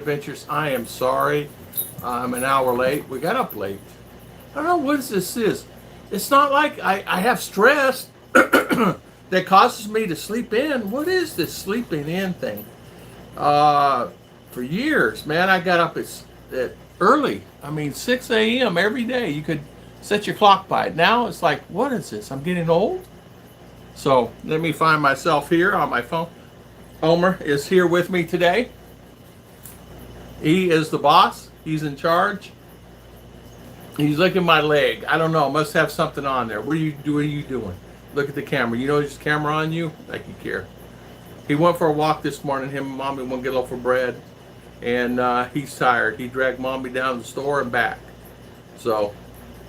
Adventures. I am sorry. I'm an hour late. We got up late. I don't know what this is. It's not like I have stress that causes me to sleep in. What is this sleeping in thing? For years, man, I got up at early. I mean, 6 a.m. every day. You could set your clock by it. Now it's like, what is this? I'm getting old. So let me find myself here on my phone. Omer is here with me today. He is the boss. He's in charge. He's licking my leg. I don't know. Must have something on there. What are you doing? Look at the camera. You know there's a camera on you? Like you care. He went for a walk this morning. Him and Mommy went to get a loaf of bread. And he's tired. He dragged Mommy down to the store and back. So,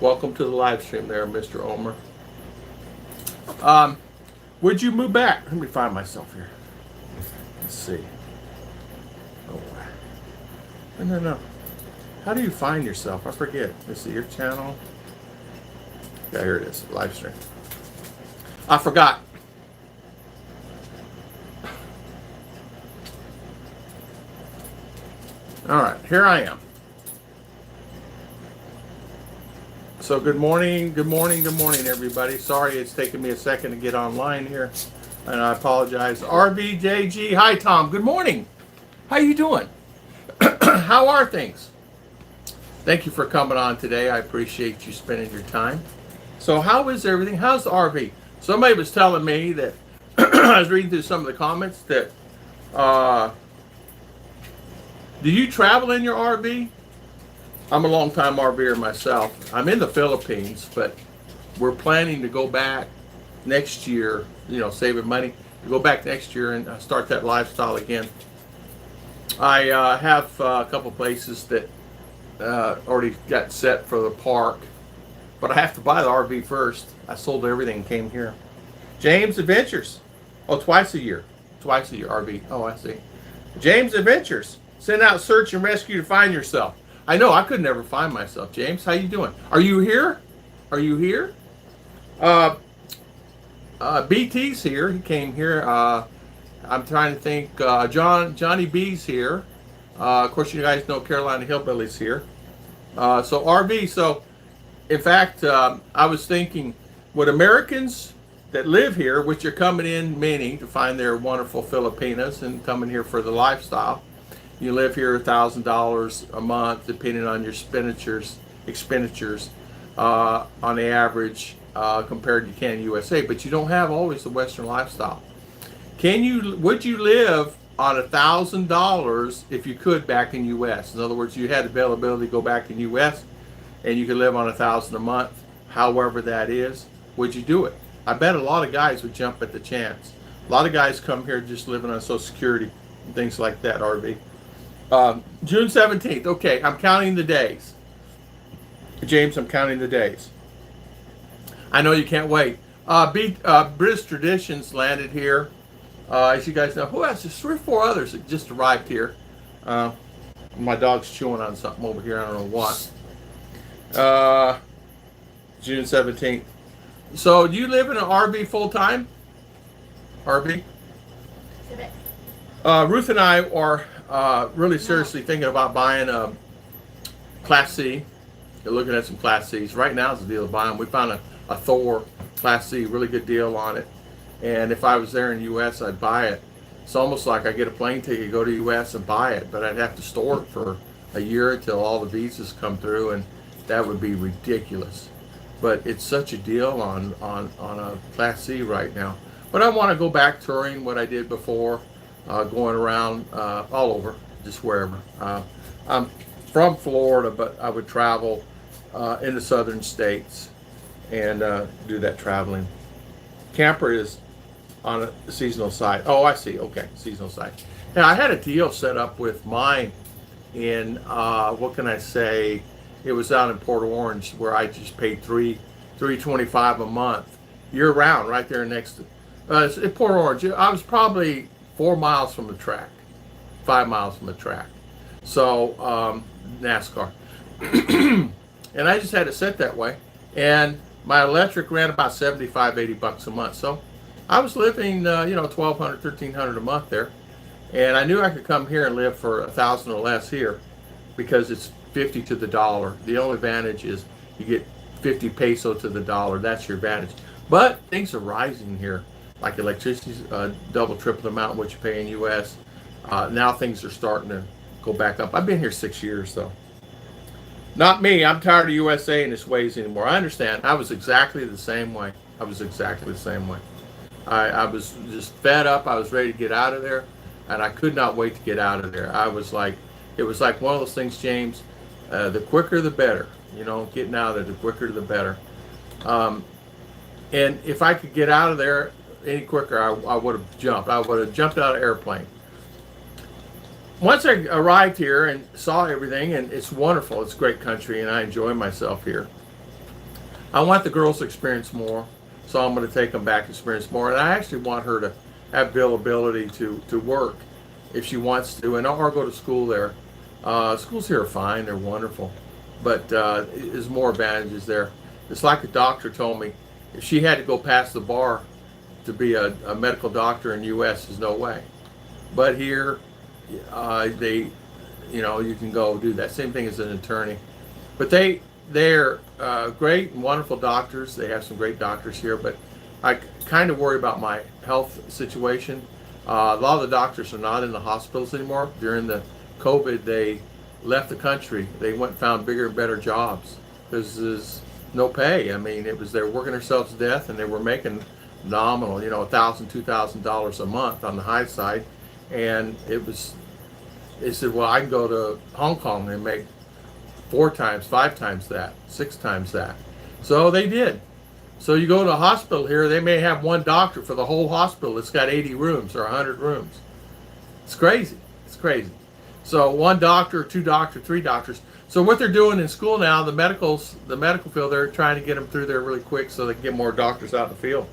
welcome to the live stream there, Mr. Omer. Would you move back? Let me find myself here. Let's see. Oh, no. How do you find yourself? I forget. Let's see, your channel. Yeah, here it is. Live stream. I forgot. All right, here I am. So good morning, everybody. Sorry it's taken me a second to get online here, and I apologize. RBJG, hi Tom. Good morning. How you doing? How are things? Thank you for coming on today. I appreciate you spending your time. So how is everything? How's the RV? Somebody was telling me that I was reading through some of the comments that do you travel in your RV? I'm a long-time RVer myself. I'm in the Philippines, but we're planning to go back next year, saving money, to go back next year and start that lifestyle again. I have a couple places that already got set for the park, but I have to buy the RV first. I sold everything and came here. James Adventures. Oh, twice a year RV. Oh, I see. James Adventures. Send out search and rescue to find yourself. I know I could never find myself. James, how you doing? Are you here? BT's here. He came here. I'm trying to think. Johnny B's here. Of course, you guys know Carolina Hillbillies here. So RV. So, in fact, I was thinking, would Americans that live here, which are coming in many to find their wonderful Filipinas and coming here for the lifestyle, you live here $1,000 a month, depending on your expenditures on the average compared to Canada, USA. But you don't have always the Western lifestyle. Would you live on $1,000 if you could back in US? In other words, you had availability to go back in US, and you could live on $1,000 a month, however that is. Would you do it? I bet a lot of guys would jump at the chance. A lot of guys come here just living on Social Security and things like that. RV. June 17th. Okay, I'm counting the days. James, I'm counting the days. I know you can't wait. British Traditions landed here. As you guys know, who else? There's 3 or 4 others that just arrived here. My dog's chewing on something over here. I don't know what. June 17th. So, do you live in an RV full time? RV? Ruth and I are really seriously thinking about buying a Class C. They're looking at some Class Cs. Right now is the deal to buy them. We found a Thor Class C, really good deal on it. And if I was there in the U.S., I'd buy it. It's almost like I get a plane ticket, go to the U.S. and buy it, but I'd have to store it for a year until all the visas come through, and that would be ridiculous. But it's such a deal on a Class C right now. But I want to go back touring what I did before. Going around all over, just wherever. I'm from Florida, but I would travel in the southern states and do that traveling. Camper is on a seasonal site. Oh, I see. Okay, seasonal site. Now, I had a deal set up with mine in, what can I say? It was out in Port Orange where I just paid $325 a month year round right there next to in Port Orange. I was probably 4 miles from the track, 5 miles from the track. So, NASCAR. And I just had it set that way. And my electric ran about $75, $80 a month. So I was living, $1,200, $1,300 a month there. And I knew I could come here and live for 1,000 or less here because it's 50 to the dollar. The only advantage is you get 50 peso to the dollar. That's your advantage. But things are rising here. Like electricity's double, triple the amount what you pay in U.S. Now things are starting to go back up. I've been here 6 years, though. Not me. I'm tired of USA and its ways anymore. I understand. I was exactly the same way. I was exactly the same way. I was just fed up. I was ready to get out of there, and I could not wait to get out of there. I was like, it was like one of those things, James. The quicker the better. You know, getting out of there, the quicker the better. And if I could get out of there any quicker, I would have jumped. I would have jumped out of an airplane. Once I arrived here and saw everything, and it's wonderful. It's a great country, and I enjoy myself here. I want the girls to experience more, so I'm going to take them back to experience more. And I actually want her to have availability to work if she wants to, and or go to school there. Schools here are fine. They're wonderful. But there's more advantages there. It's like a doctor told me, if she had to go past the bar to be a medical doctor in the U.S., there's no way. But here, you can go do that. Same thing as an attorney. But they're great and wonderful doctors. They have some great doctors here, but I kind of worry about my health situation. A lot of the doctors are not in the hospitals anymore. During the COVID, they left the country. They went and found bigger and better jobs because there's no pay. I mean, they were working themselves to death, and they were making nominal, $1,000, $2,000 a month on the high side. And they said, well, I can go to Hong Kong and make 4 times, 5 times that, 6 times that. So they did. So you go to a hospital here, they may have one doctor for the whole hospital. It's got 80 rooms or 100 rooms. It's crazy. It's crazy. So 1 doctor, 2 doctors, 3 doctors. So what they're doing in school now, the medical field, they're trying to get them through there really quick so they can get more doctors out in the field.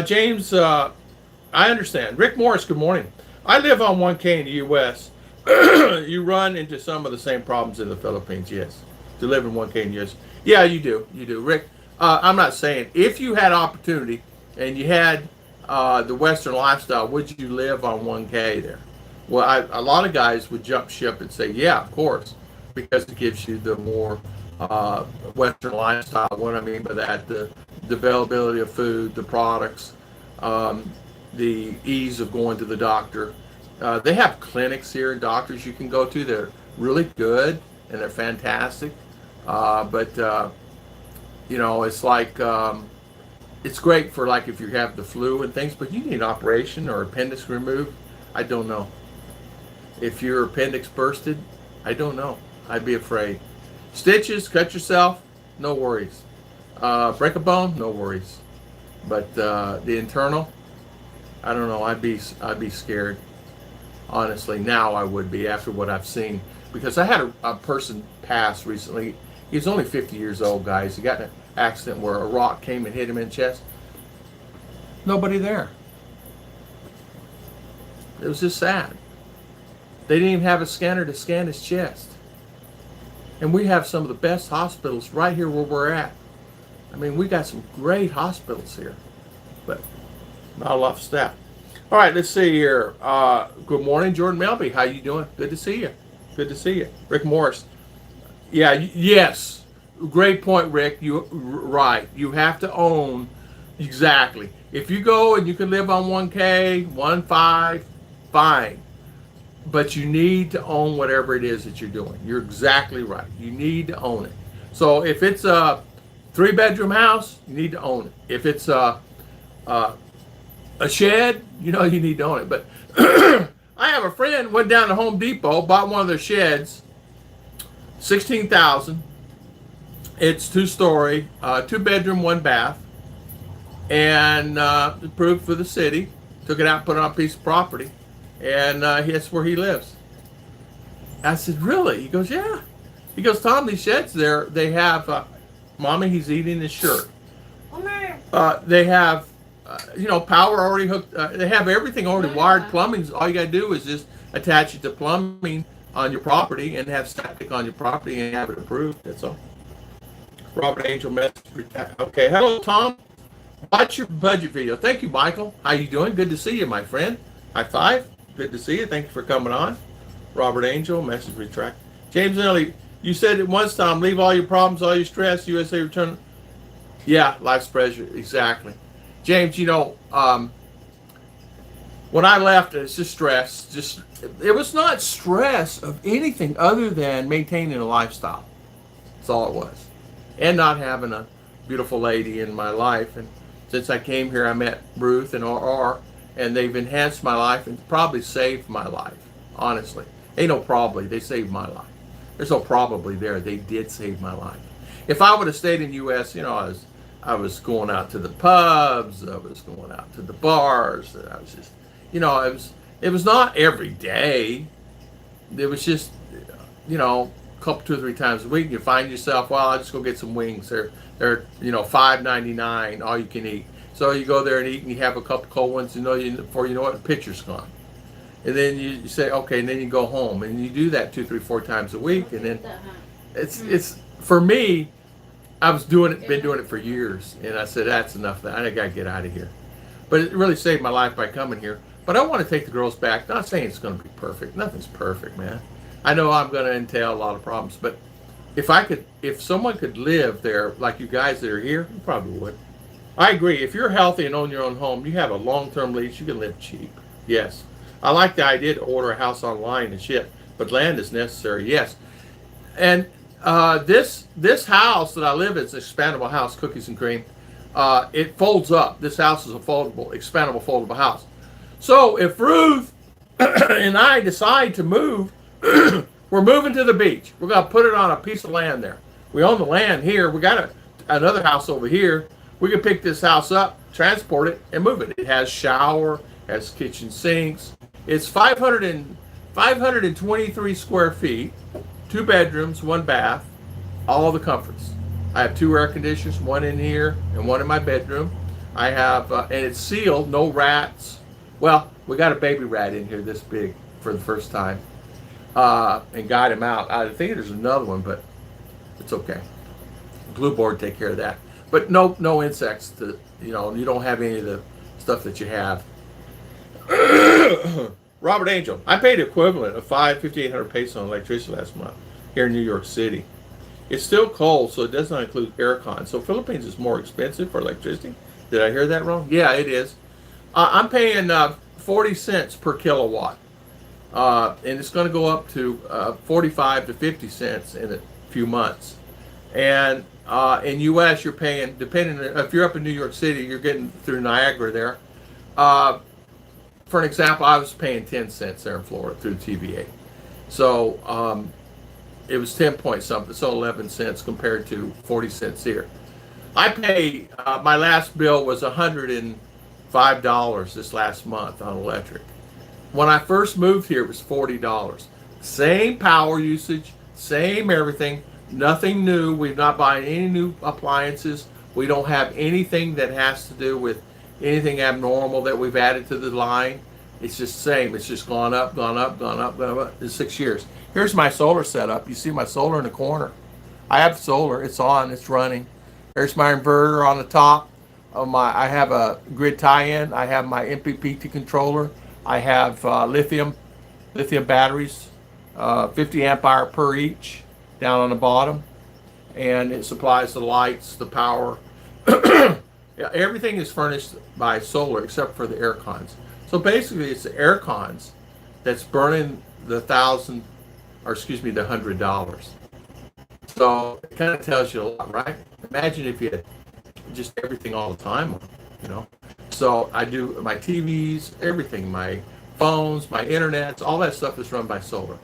James, I understand. Rick Morris, good morning. I live on 1K in the U.S. You run into some of the same problems in the Philippines, yes. To live in 1K in the U.S. Yeah, you do. Rick, I'm not saying, if you had opportunity and you had the Western lifestyle, would you live on 1K there? Well, a lot of guys would jump ship and say, yeah, of course, because it gives you the more Western lifestyle. What I mean by that, the availability of food, the products, the ease of going to the doctor. They have clinics here and doctors you can go to. They're really good and they're fantastic. But it's like, it's great for like if you have the flu and things, but you need an operation or appendix removed. I don't know. If your appendix bursted, I don't know. I'd be afraid. Stitches, cut yourself, no worries. Break a bone, no worries. But the internal, I don't know. I'd be scared. Honestly, now I would be after what I've seen, because I had a person pass recently. He was only 50 years old, guys. He got in an accident where a rock came and hit him in the chest. Nobody there. It was just sad. They didn't even have a scanner to scan his chest. And we have some of the best hospitals right here where we're at. I mean, we got some great hospitals here, but not a lot of staff. All right, let's see here. Good morning, Jordan Melby. How you doing? Good to see you. Good to see you. Rick Morris. Yeah, yes. Great point, Rick. Right. You have to own, exactly. If you go and you can live on 1K, 1.5, fine. But you need to own whatever it is that you're doing. You're exactly right. You need to own it. So if it's a 3-bedroom house, you need to own it. If it's a shed, you need to own it. But I have a friend went down to Home Depot, bought one of their sheds, $16,000. It's 2-story, 2-bedroom, 1 bath, and approved for the city. Took it out, put it on a piece of property, and that's where he lives. I said, really? He goes, yeah. He goes, Tom, these sheds there, they have, Mommy, he's eating his shirt. They have, power already hooked. They have everything already wired. Plumbing, all you got to do is just attach it to plumbing on your property and have septic on your property and have it approved. That's all. Robert Angel message. Okay, hello, Tom. Watch your budget video. Thank you, Michael. How you doing? Good to see you, my friend. High five. Good to see you. Thank you for coming on. Robert Angel, message retract. James Nelly, you said it once time, leave all your problems, all your stress, USA return. Yeah, life's pressure, exactly. James, when I left, it's just stress. It was not stress of anything other than maintaining a lifestyle. That's all it was. And not having a beautiful lady in my life. And since I came here, I met Ruth and RR, and they've enhanced my life and probably saved my life, honestly. Ain't no probably, they saved my life. There's no probably there, they did save my life. If I would have stayed in the U.S., I was going out to the pubs, I was going out to the bars, I was just, it was not every day. It was just, a couple, 2 or 3 times a week. You find yourself, well, I'll just go get some wings. They're $5.99, all you can eat. So you go there and eat, and you have a couple cold ones. Before you know it, the picture's gone. And then you say, okay, and then you go home, and you do that 2, 3, 4 times a week, and then it's for me. Been doing it for years, and I said that's enough. I gotta get out of here. But it really saved my life by coming here. But I want to take the girls back. Not saying it's going to be perfect. Nothing's perfect, man. I know I'm going to entail a lot of problems, but if someone could live there like you guys that are here, you probably would. I agree. If you're healthy and own your own home, you have a long-term lease, you can live cheap. Yes. I like the idea to order a house online and shit, but land is necessary. Yes. And this house that I live in is an expandable house, cookies and cream. It folds up. This house is a expandable, foldable house. So if Ruth and I decide to move, we're moving to the beach. We're going to put it on a piece of land there. We own the land here. We got another house over here. We can pick this house up, transport it, and move it. It has shower, has kitchen sinks. It's 523 square feet, 2 bedrooms, 1 bath, all the comforts. I have 2 air conditioners, 1 in here and 1 in my bedroom. I have, and it's sealed, no rats. Well, we got a baby rat in here this big for the first time, and got him out. I think there's another one, but it's okay. Glue board take care of that. But no insects. You don't have any of the stuff that you have. Robert Angel, I paid the equivalent of 5,800 pesos on electricity last month here in New York City. It's still cold, so it does not include aircon. So Philippines is more expensive for electricity. Did I hear that wrong? Yeah, it is. I'm paying 40 cents per kilowatt, and it's going to go up to 45 to 50 cents in a few months. And in U.S., you're paying, depending if you're up in New York City, you're getting through Niagara there. For an example, I was paying 10 cents there in Florida through TVA. So it was 10 point something, so 11 cents compared to 40 cents here. I pay, my last bill was $105 this last month on electric. When I first moved here, it was $40. Same power usage, same everything, nothing new. We're not buying any new appliances. We don't have anything that has to do with anything abnormal that we've added to the line. It's just the same. It's just gone up, gone up, gone up, gone up in 6 years. Here's my solar setup. You see my solar in the corner. I have solar. It's on. It's running. There's my inverter on the top. I have a grid tie-in. I have my MPPT controller. I have lithium batteries, 50 amp hour per each down on the bottom. And it supplies the lights, the power. Yeah, everything is furnished by solar except for the air cons. So basically, it's the air cons that's burning the $100. So it kind of tells you a lot, right? Imagine if you had just everything all the time, So I do my TVs, everything, my phones, my internets, all that stuff is run by solar.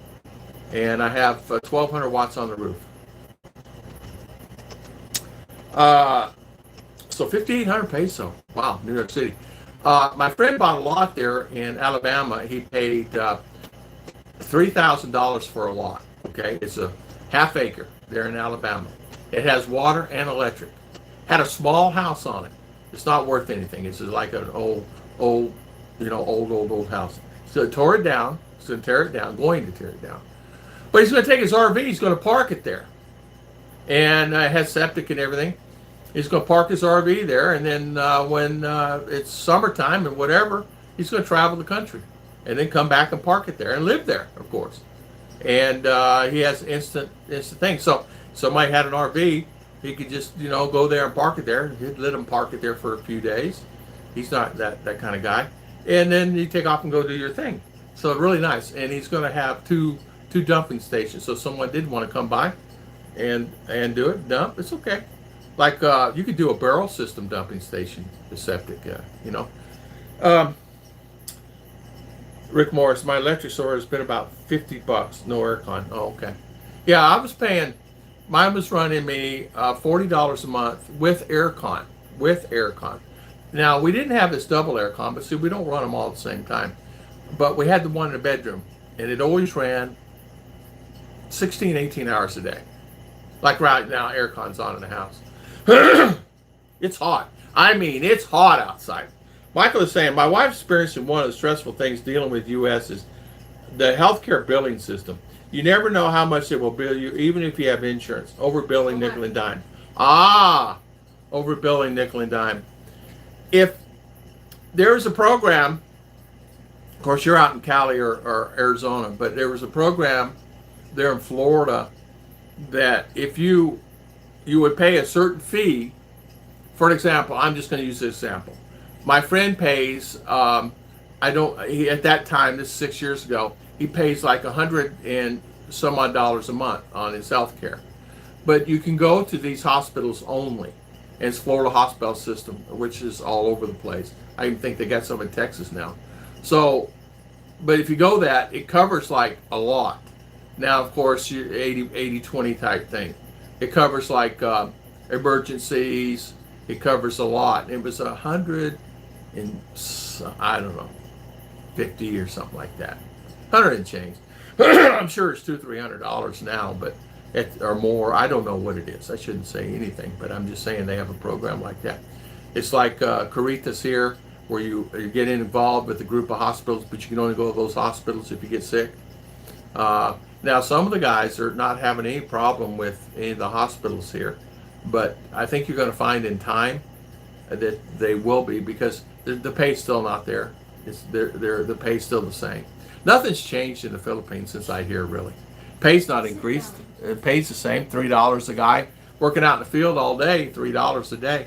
And I have 1,200 watts on the roof. So 5,800 peso. Wow, New York City. My friend bought a lot there in Alabama. He paid $3,000 for a lot. Okay, it's a half acre there in Alabama. It has water and electric. Had a small house on it. It's not worth anything. It's just like an old house. So tore it down. He's going to tear it down. Going to tear it down. But he's going to take his RV. He's going to park it there, and it has septic and everything. He's going to park his RV there, and then when it's summertime and whatever, he's going to travel the country. and then come back and park it there and live there, of course. And he has instant thing. So somebody had an RV, he could just go there and park it there. He'd let him park it there for a few days. He's not that kind of guy. And then you take off and go do your thing. So really nice. And he's going to have two dumping stations. So if someone did want to come by and do it, dump, it's okay. Like you could do a barrel system dumping station, the septic, Rick Morris, my electric store has been about $50, no aircon. Oh, okay. Yeah, I was paying, mine was running me $40 a month with aircon. Now, we didn't have this double aircon, but see, we don't run them all at the same time. But we had the one in the bedroom, and it always ran 16, 18 hours a day. Like right now, aircon's on in the house. It's hot. I mean, it's hot outside. Michael is saying, my wife's experiencing one of the stressful things dealing with U.S. is the healthcare billing system. You never know how much they will bill you, even if you have insurance. Overbilling nickel and dime. Overbilling nickel and dime. If there's a program, of course you're out in Cali or Arizona, but there was a program there in Florida that if you would pay a certain fee, for example, I'm just going to use this example. My friend pays, at that time, this is 6 years ago, he pays like $100 and some odd dollars a month on his health care. But you can go to these hospitals only. And it's Florida hospital system, which is all over the place. I even think they got some in Texas now. So, but if you go that, it covers like a lot. Now, of course, your 80-20 type thing. It covers like emergencies. It covers a lot. It was 100 and I don't know, 50 or something like that. 100 and change. I'm sure it's $200-300 now, but or more. I don't know what it is. I shouldn't say anything, but I'm just saying they have a program like that. It's like Caritas here, where you get involved with a group of hospitals, but you can only go to those hospitals if you get sick. Now, some of the guys are not having any problem with any of the hospitals here, but I think you're going to find in time that they will be, because the pay's still not there. The pay's still the same. Nothing's changed in the Philippines since I hear, really. Pay's not increased. It pays the same, $3 a guy. Working out in the field all day, $3 a day.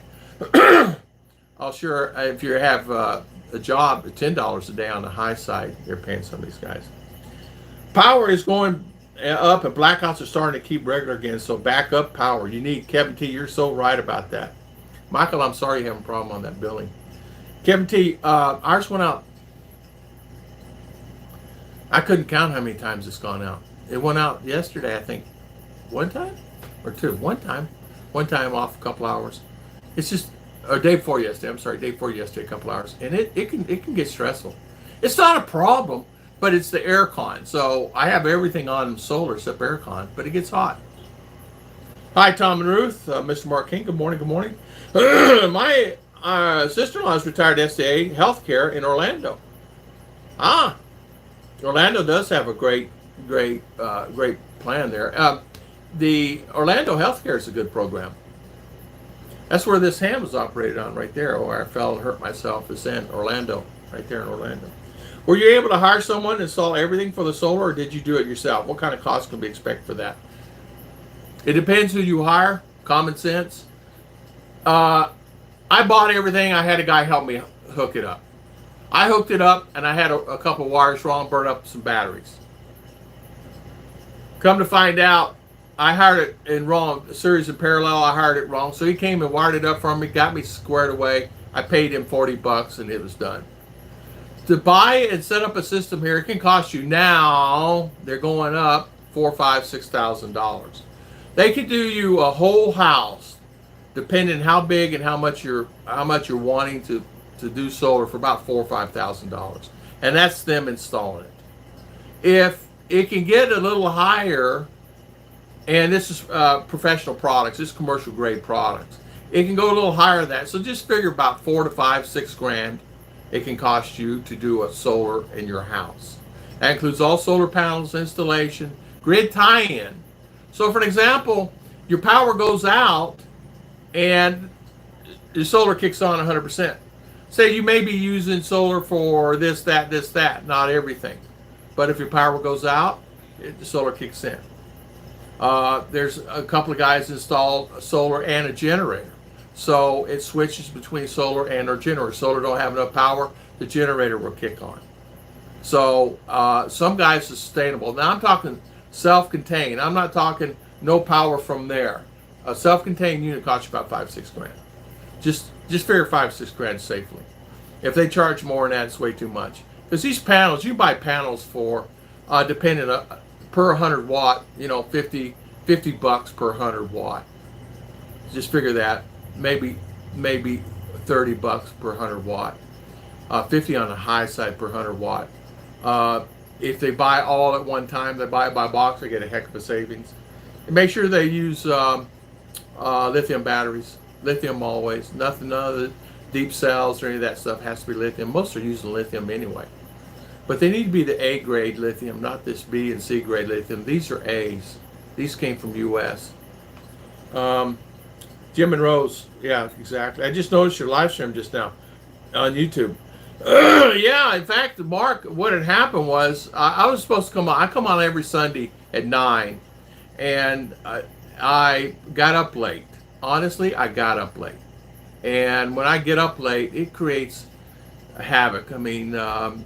Oh, sure, if you have a job, $10 a day on the high side, they're paying some of these guys. Power is going up and blackouts are starting to keep regular again, so back up power. You need, Kevin T, you're so right about that. Michael, I'm sorry you have a problem on that billing. Kevin T, ours went out. I couldn't count how many times it's gone out. It went out yesterday, I think. One time? Or two? One time. One time off a couple hours. It's just, or day before yesterday, I'm sorry, day before yesterday, a couple hours. And it can get stressful. It's not a problem, but it's the aircon. So I have everything on solar except aircon, but it gets hot. Hi, Tom and Ruth. Mr. Mark King, good morning, good morning. My sister-in-law is retired SDA healthcare in Orlando. Orlando does have a great plan there. The Orlando Healthcare is a good program. That's where this ham was operated on, right there, where I fell and hurt myself. It's in Orlando, right there in Orlando. Were you able to hire someone to install everything for the solar, or did you do it yourself? What kind of cost can we expect for that? It depends who you hire. Common sense. I bought everything. I had a guy help me hook it up. I hooked it up, and I had a couple of wires wrong, burned up some batteries. Come to find out, I hired it in wrong, a series in parallel, I hired it wrong. So he came and wired it up for me, got me squared away. I paid him $40 and it was done. To buy and set up a system here, it can cost you now, they're going up $4,000, $5,000, $6,000. They could do you a whole house, depending how big and how much you're wanting to do solar, for about $4,000 or $5,000. And that's them installing it. If it can get a little higher, and this is professional products, this is commercial grade products, it can go a little higher than that. So just figure about $4 to $5, $6 grand it can cost you to do a solar in your house. That includes all solar panels, installation, grid tie-in. So for an example, your power goes out and your solar kicks on 100%. say you may be using solar for this, that, not everything. But if your power goes out, the solar kicks in. There's a couple of guys installed solar and a generator. So it switches between solar and our generator. Solar don't have enough power, the generator will kick on. So some guys are sustainable. Now I'm talking self-contained. I'm not talking no power from there. A self-contained unit costs you about $5-6 grand. Just figure $5-6 grand safely. If they charge more than that, it's way too much. Because these panels, you buy panels for, depending on, per 100 watt, 50 bucks per 100 watt. Just figure that. Maybe 30 bucks per 100 watt. 50 on the high side per 100 watt. If they buy all at one time, they buy it by box, they get a heck of a savings. And make sure they use lithium batteries. Lithium always. None of the deep cells or any of that stuff has to be lithium. Most are using lithium anyway. But they need to be the A grade lithium, not this B and C grade lithium. These are A's. These came from US. Jim and Rose, yeah, exactly. I just noticed your live stream just now on YouTube. Yeah, in fact, Mark, what had happened was I was supposed to come on. I come on every Sunday at 9, and I got up late. Honestly, I got up late. And when I get up late, it creates havoc. I mean, time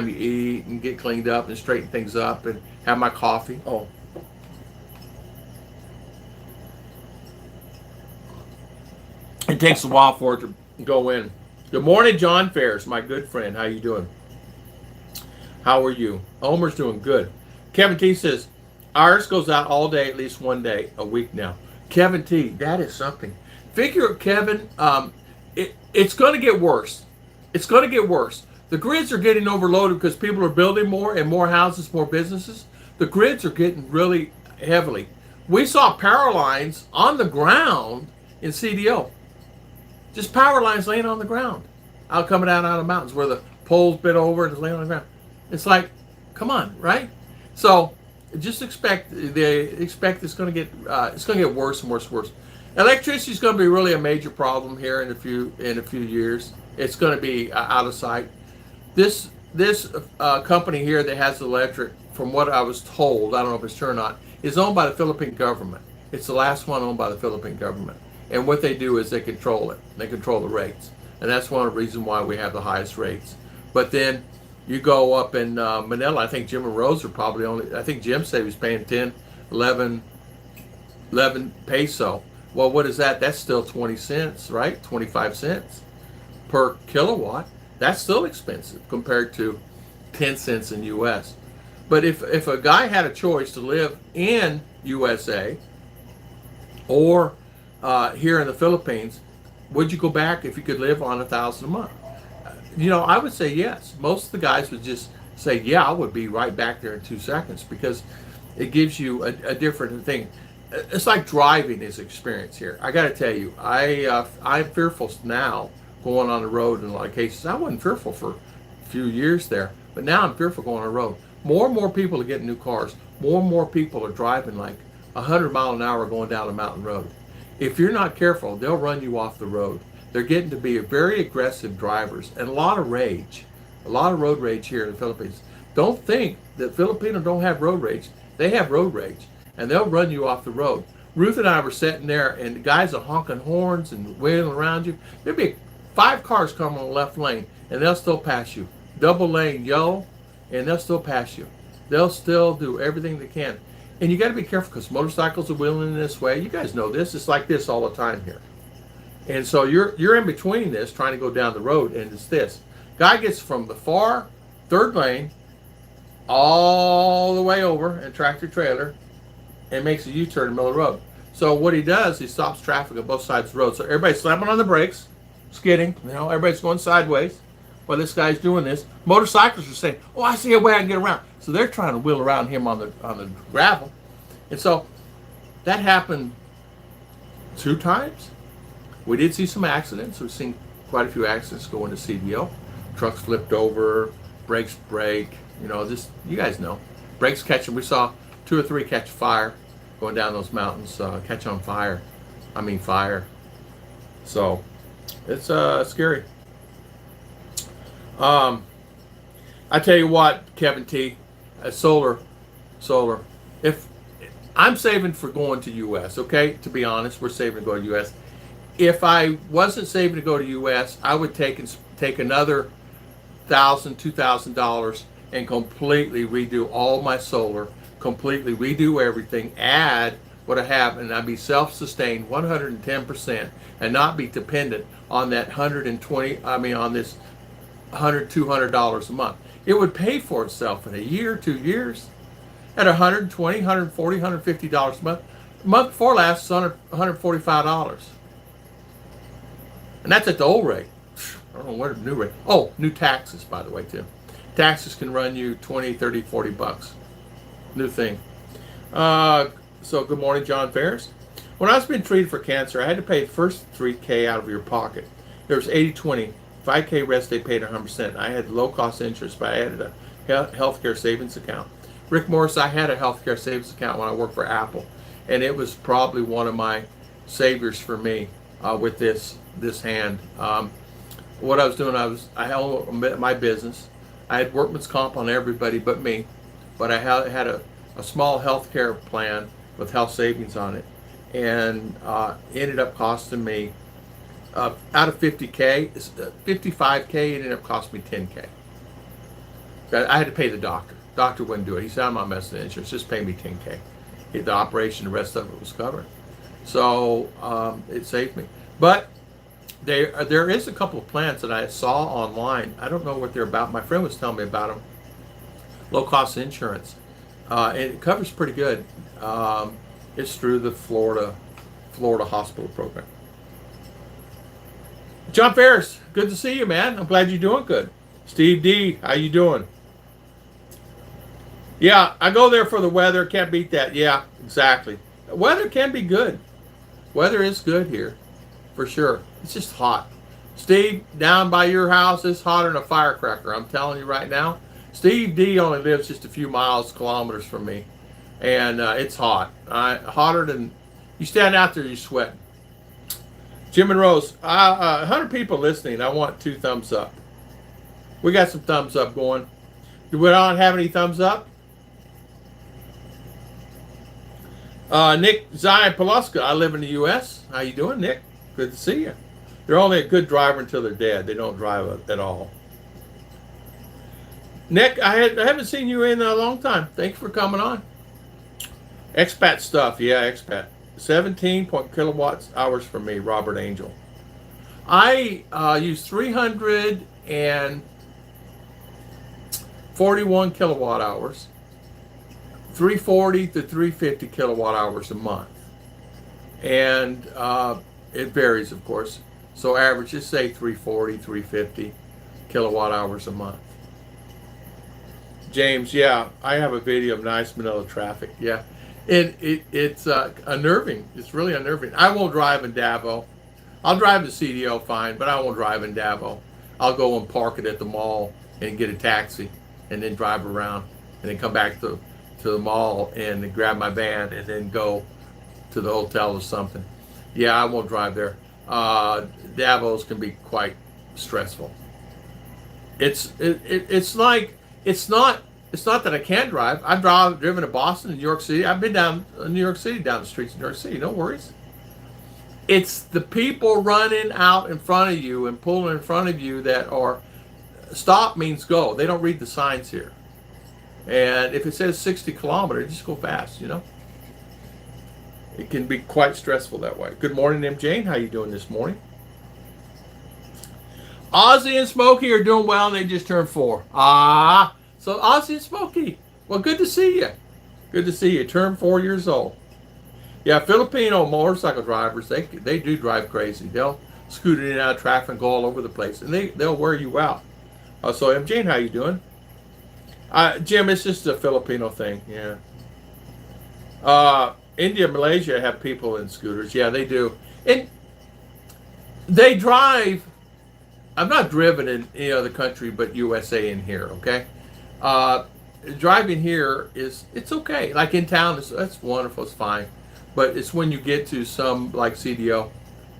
you eat and get cleaned up and straighten things up and have my coffee. Oh. It takes a while for it to go in. Good morning, John Ferris, my good friend. How you doing? How are you? Omer's doing good. Kevin T says, ours goes out all day, at least one day a week now. Kevin T, that is something. Figure, Kevin, it's going to get worse. It's going to get worse. The grids are getting overloaded because people are building more and more houses, more businesses. The grids are getting really heavily. We saw power lines on the ground in CDO. Just power lines laying on the ground, coming out of the mountains where the poles bit over and it's laying on the ground. It's like, come on, right? So just expect it's going to get worse and worse and worse. Electricity is going to be really a major problem here in a few years. It's going to be out of sight. This company here that has electric, from what I was told, I don't know if it's true or not, is owned by the Philippine government. It's the last one owned by the Philippine government. And what they do is they control it. They control the rates. And that's one of the reasons why we have the highest rates. But then you go up in Manila, I think Jim and Rose are probably only, I think Jim said he was paying 10, 11 peso. Well, what is that? That's still 20 cents, right? 25 cents per kilowatt. That's still expensive compared to 10 cents in US. But if a guy had a choice to live in USA or here in the Philippines, would you go back if you could live on $1,000 a month? I would say yes. Most of the guys would just say, yeah, I would be right back there in 2 seconds, because it gives you a different thing. It's like driving is experience here. I got to tell you, I'm fearful now going on the road in a lot of cases. I wasn't fearful for a few years there, but now I'm fearful going on the road. More and more people are getting new cars. More and more people are driving like 100 miles an hour going down a mountain road. If you're not careful, they'll run you off the road. They're getting to be very aggressive drivers, and a lot of road rage here in the Philippines. Don't think that Filipinos don't have road rage. They have road rage, and they'll run you off the road. Ruth and I were sitting there, and the guys are honking horns and wailing around you. There'll be 5 cars coming on the left lane, and they'll still pass you. Double lane yellow, and they'll still pass you. They'll still do everything they can. And you got to be careful, because motorcycles are wheeling in this way. You guys know this. It's like this all the time here. And so you're in between this, trying to go down the road, and it's this. Guy gets from the far third lane all the way over in tractor trailer and makes a U-turn in the middle of the road. So what he does, he stops traffic on both sides of the road. So everybody's slamming on the brakes, skidding. Everybody's going sideways while this guy's doing this. Motorcyclists are saying, "Oh, I see a way I can get around." So they're trying to wheel around him on the gravel. And so that happened 2 times. We did see some accidents. We've seen quite a few accidents go into CDO. Trucks flipped over, brakes break. You guys know. Brakes catching. We saw 2 or 3 catch fire going down those mountains, catch on fire. Fire. So it's scary. Um, I tell you what, Kevin T, solar. If I'm saving for going to U.S., okay, to be honest, we're saving to go to U.S. If I wasn't saving to go to U.S., I would take another $1,000, $2,000 and completely redo all my solar, completely redo everything, add what I have, and I'd be self-sustained 110% and not be dependent on that 120. I mean, on this $100, $200 a month. It would pay for itself in a year, 2 years, at 120, 140, $150 a month. The month before last was $145, and that's at the old rate. I don't know what the new rate. Oh, new taxes, by the way, too. Taxes can run you 20, 30, $40. New thing. So good morning, John Ferris. When I was being treated for cancer, I had to pay the first $3K out of your pocket. There was 80-20. 5K rest, they paid 100%. I had low-cost interest, but I added a healthcare savings account. Rick Morris, I had a healthcare savings account when I worked for Apple, and it was probably one of my saviors for me with this hand. What I was doing, I held my business. I had workman's comp on everybody but me, but I had a small health care plan with health savings on it, and ended up costing me, out of 50K, 55K, it ended up costing me 10K. I had to pay the doctor. Doctor wouldn't do it. He said, I'm not messing with insurance, just pay me 10K. The operation, the rest of it was covered. So it saved me. But there is a couple of plans that I saw online. I don't know what they're about. My friend was telling me about them. Low cost insurance. It covers pretty good. It's through the Florida hospital program. John Ferris, good to see you, man. I'm glad you're doing good. Steve D, how you doing? Yeah, I go there for the weather. Can't beat that. Yeah, exactly. The weather can be good. Weather is good here, for sure. It's just hot. Steve, down by your house, it's hotter than a firecracker. I'm telling you right now. Steve D only lives just a few kilometers from me, and it's hot. Hotter than, you stand out there, you're sweating. Jim and Rose, 100 people listening. I want 2 thumbs up. We got some thumbs up going. Do we not have any thumbs up? Nick Zion Paloska, I live in the U.S. How you doing, Nick? Good to see you. They're only a good driver until they're dead. They don't drive at all. Nick, I haven't seen you in a long time. Thanks for coming on. Expat stuff. Yeah, expat. 17 kilowatts hours for me, Robert Angel. I use 341 kilowatt hours, 340 to 350 kilowatt hours a month. And it varies, of course. So average, just say 340, 350 kilowatt hours a month. James, yeah, I have a video of nice Manila traffic. Yeah. It's unnerving. It's really unnerving. I won't drive in Davao. I'll drive to CDO fine, but I won't drive in Davao. I'll go and park it at the mall and get a taxi and then drive around and then come back to the mall and grab my van and then go to the hotel or something. Yeah, I won't drive there. Davos can be quite stressful. It's not that I can't drive. I've driven to Boston and New York City. I've been down in New York City, down the streets of New York City. No worries. It's the people running out in front of you and pulling in front of you that are, stop means go. They don't read the signs here. And if it says 60 kilometers, just go fast, you know. It can be quite stressful that way. Good morning, M. Jane. How you doing this morning? Ozzy and Smokey are doing well. They just turned 4. So Ozzy and Smokey, well, good to see you. Good to see you. Turned 4 years old. Yeah, Filipino motorcycle drivers, they do drive crazy. They'll scoot in and out of traffic and go all over the place, and they'll wear you out. So, M. Jane, how you doing? Jim, it's just a Filipino thing. Yeah. India, Malaysia have people in scooters. Yeah, they do, and they drive. I've not driven in any other country but USA in here. Okay. Driving here it's okay. Like in town, that's wonderful. It's fine. But it's when you get to some like CDO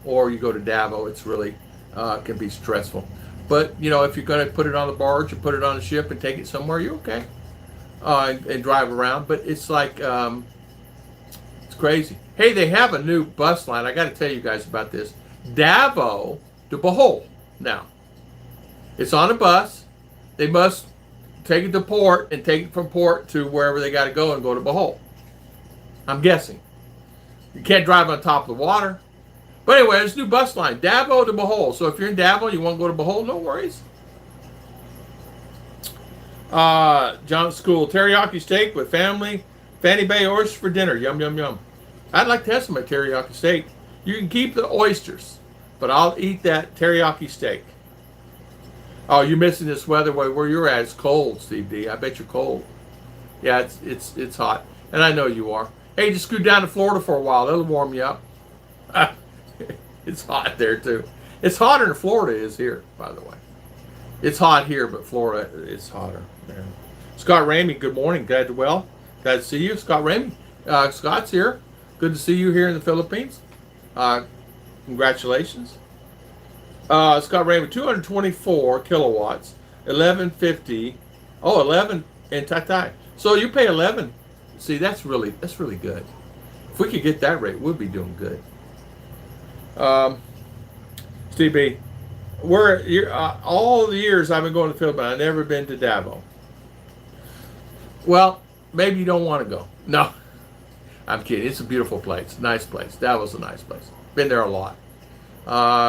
or you go to Davao, it's really can be stressful. But you know, if you're going to put it on the barge or put it on a ship and take it somewhere, you're okay, and drive around. But it's like it's crazy. Hey, they have a new bus line. I got to tell you guys about this. Davao to Bohol. Now, it's on a bus. They must take it to port and take it from port to wherever they got to go and go to Bohol. I'm guessing. You can't drive on top of the water. But anyway, it's a new bus line, Davao to Bohol. So if you're in Davao and you want to go to Bohol, no worries. John's School, teriyaki steak with family, Fanny Bay oysters for dinner. Yum, yum, yum. I'd like to have some teriyaki steak. You can keep the oysters, but I'll eat that teriyaki steak. Oh, you're missing this weather where you're at. It's cold, Steve D. I bet you're cold. Yeah, it's hot, and I know you are. Hey, just scoot down to Florida for a while. That'll warm you up. It's hot there too. It's hotter than Florida is here, by the way. It's hot here, but Florida is hotter. Man. Scott Ramey, good morning. Glad to see you, Scott Ramey. Scott's here. Good to see you here in the Philippines. Congratulations. Scott Ramey, 224 kilowatts, 1150. Oh, 11 in Tatay. So you pay 11. See, that's really good. If we could get that rate, we'd be doing good. Steve B, all the years I've been going to the Philippines, I've never been to Davao. Well, maybe you don't want to go. No, I'm kidding. It's a beautiful place, nice place. Davo's a nice place. Been there a lot.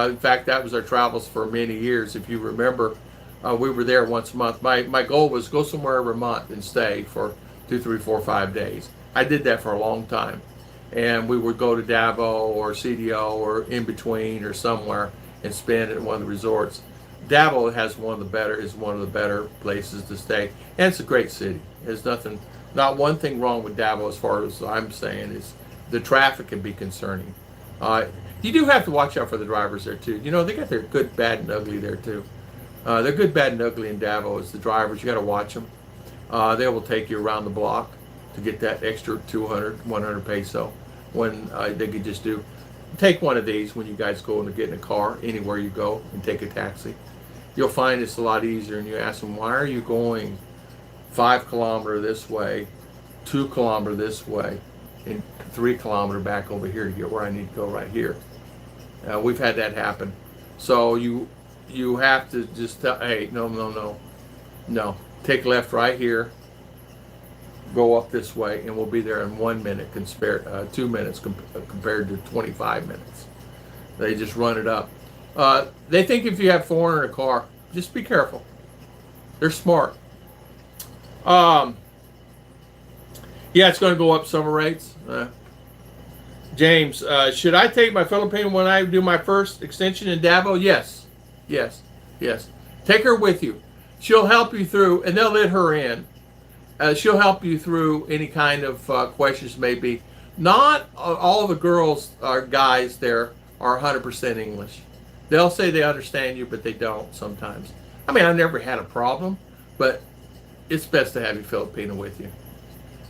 In fact, that was our travels for many years. If you remember, we were there once a month. My goal was go somewhere every month and stay for 2, 3, 4, 5 days. I did that for a long time. And we would go to Davao or CDO or in between or somewhere and spend at one of the resorts. Davao is one of the better places to stay, and it's a great city. There's not one thing wrong with Davao as far as I'm saying is the traffic can be concerning. You do have to watch out for the drivers there too. You know, they got their good, bad, and ugly there too. They're good, bad, and ugly in Davao as the drivers. You got to watch them. They will take you around the block to get that extra 200, 100 peso when they could just take one of these when you guys go and get in a car anywhere you go and take a taxi. You'll find it's a lot easier, and you ask them, why are you going 5 kilometers this way, 2 kilometers this way, and 3 kilometers back over here to get where I need to go right here. We've had that happen. So you have to just tell, hey, no, take left right here, go up this way, and we'll be there in 1 minute, 2 minutes compared to 25 minutes. They just run it up. They think if you have foreigner in a car, just be careful. They're smart. Yeah, it's going to go up summer rates. James, should I take my Philippine when I do my first extension in Davao? Yes. Take her with you. She'll help you through, and they'll let her in. She'll help you through any kind of questions maybe. Not all the girls or guys there are 100% English. They'll say they understand you, but they don't sometimes. I mean, I've never had a problem, but it's best to have your Filipino with you.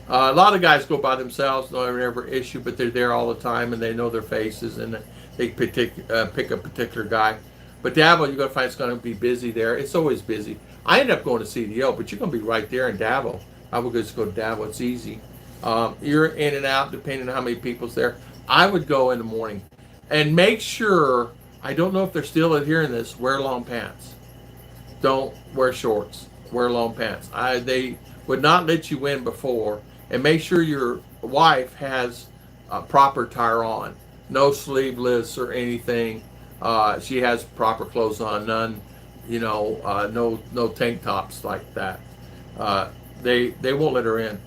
A lot of guys go by themselves, no ever issue, but they're there all the time and they know their faces and they pick a particular guy. But Davao, you're going to find it's going to be busy there. It's always busy. I ended up going to CDO, but you're going to be right there in Davao. I would just go to Davao. It's easy. You're in and out depending on how many people's there. I would go in the morning and make sure, I don't know if they're still adhering to this, wear long pants. Don't wear shorts. Wear long pants. They would not let you in before. And make sure your wife has a proper attire on. No sleeveless or anything. She has proper clothes on. None, no tank tops like that. They won't let her in.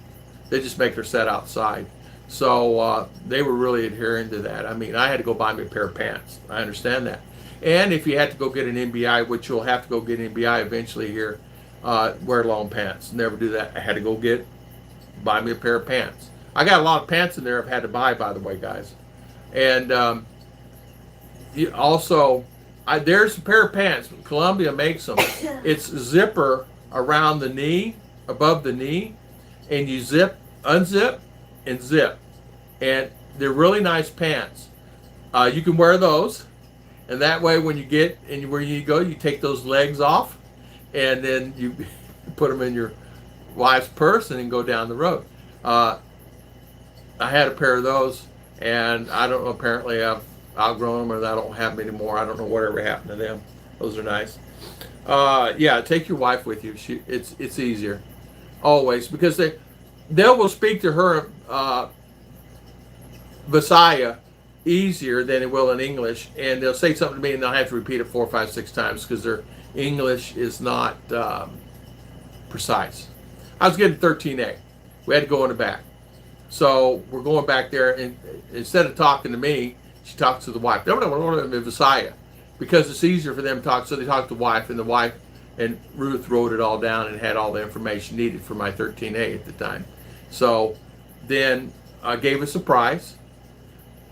They just make her sit outside. So they were really adhering to that. I mean, I had to go buy me a pair of pants. I understand that. And if you had to go get an NBI, which you'll have to go get an NBI eventually here, wear long pants. Never do that. I had to buy me a pair of pants. I got a lot of pants in there I've had to buy, by the way, guys. And there's a pair of pants. Columbia makes them. It's zipper around the knee, above the knee, and you unzip, and zip. And they're really nice pants. You can wear those. And that way, when you get and where you go, you take those legs off, and then you put them in your wife's purse and then go down the road. I had a pair of those, and I don't know, apparently I've outgrown them, or I don't have them anymore. I don't know whatever happened to them. Those are nice. Yeah, take your wife with you. It's easier, always, because they will speak to her Visaya easier than it will in English, and they'll say something to me, and they'll have to repeat it 4, 5, 6 times because their English is not precise. I was getting 13A. We had to go in the back. So we're going back there, and instead of talking to me, she talks to the wife. No, Visaya, because it's easier for them to talk. So they talk to the wife, and the wife and Ruth wrote it all down and had all the information needed for my 13A at the time. So then I gave us a price,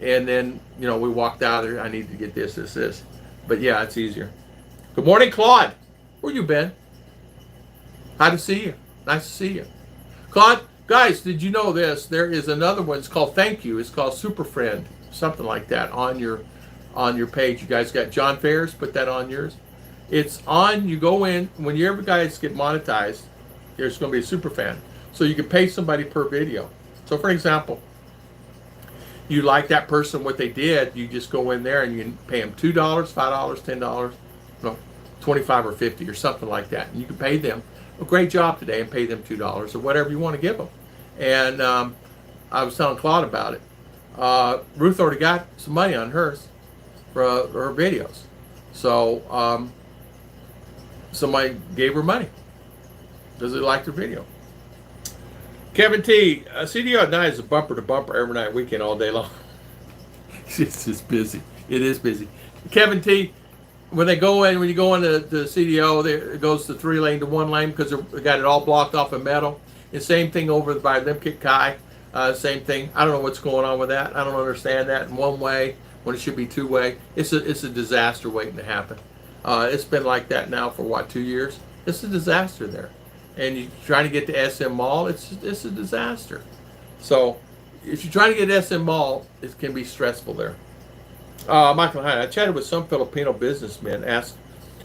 and then we walked out there. I need to get this. But yeah, it's easier. Good morning, Claude. Where you been? How to see you. Nice to see you, Claude. Guys, did you know this? There is another one. It's called Thank You. It's called Super Friend, something like that, on your page. You guys got John Ferris. Put that on yours. It's on. You go in when you ever guys get monetized. There's going to be a super fan, so you can pay somebody per video. So, for example, you like that person, what they did, you just go in there and you can pay them $2, $5, $10, no, 25 or 50 or something like that, and you can pay them a great job today and pay them $2 or whatever you want to give them. And I was telling Claude about it. Ruth already got some money on hers for her videos. So somebody gave her money because they liked her video. Kevin T, CDO at night is a bumper to bumper every night, weekend, all day long. It's just busy. It is busy. Kevin T, when you go into the CDO, it goes to 3 lane to 1 lane because they got it all blocked off of metal. And same thing over by Limkit Kai. Same thing. I don't know what's going on with that. I don't understand that. In 1 way when it should be 2 way. It's a disaster waiting to happen. It's been like that now for what, 2 years? It's a disaster there. And you trying to get to SM Mall, it's a disaster. So if you're trying to get SM Mall, it can be stressful there. Michael Hine, I chatted with some Filipino businessmen, asked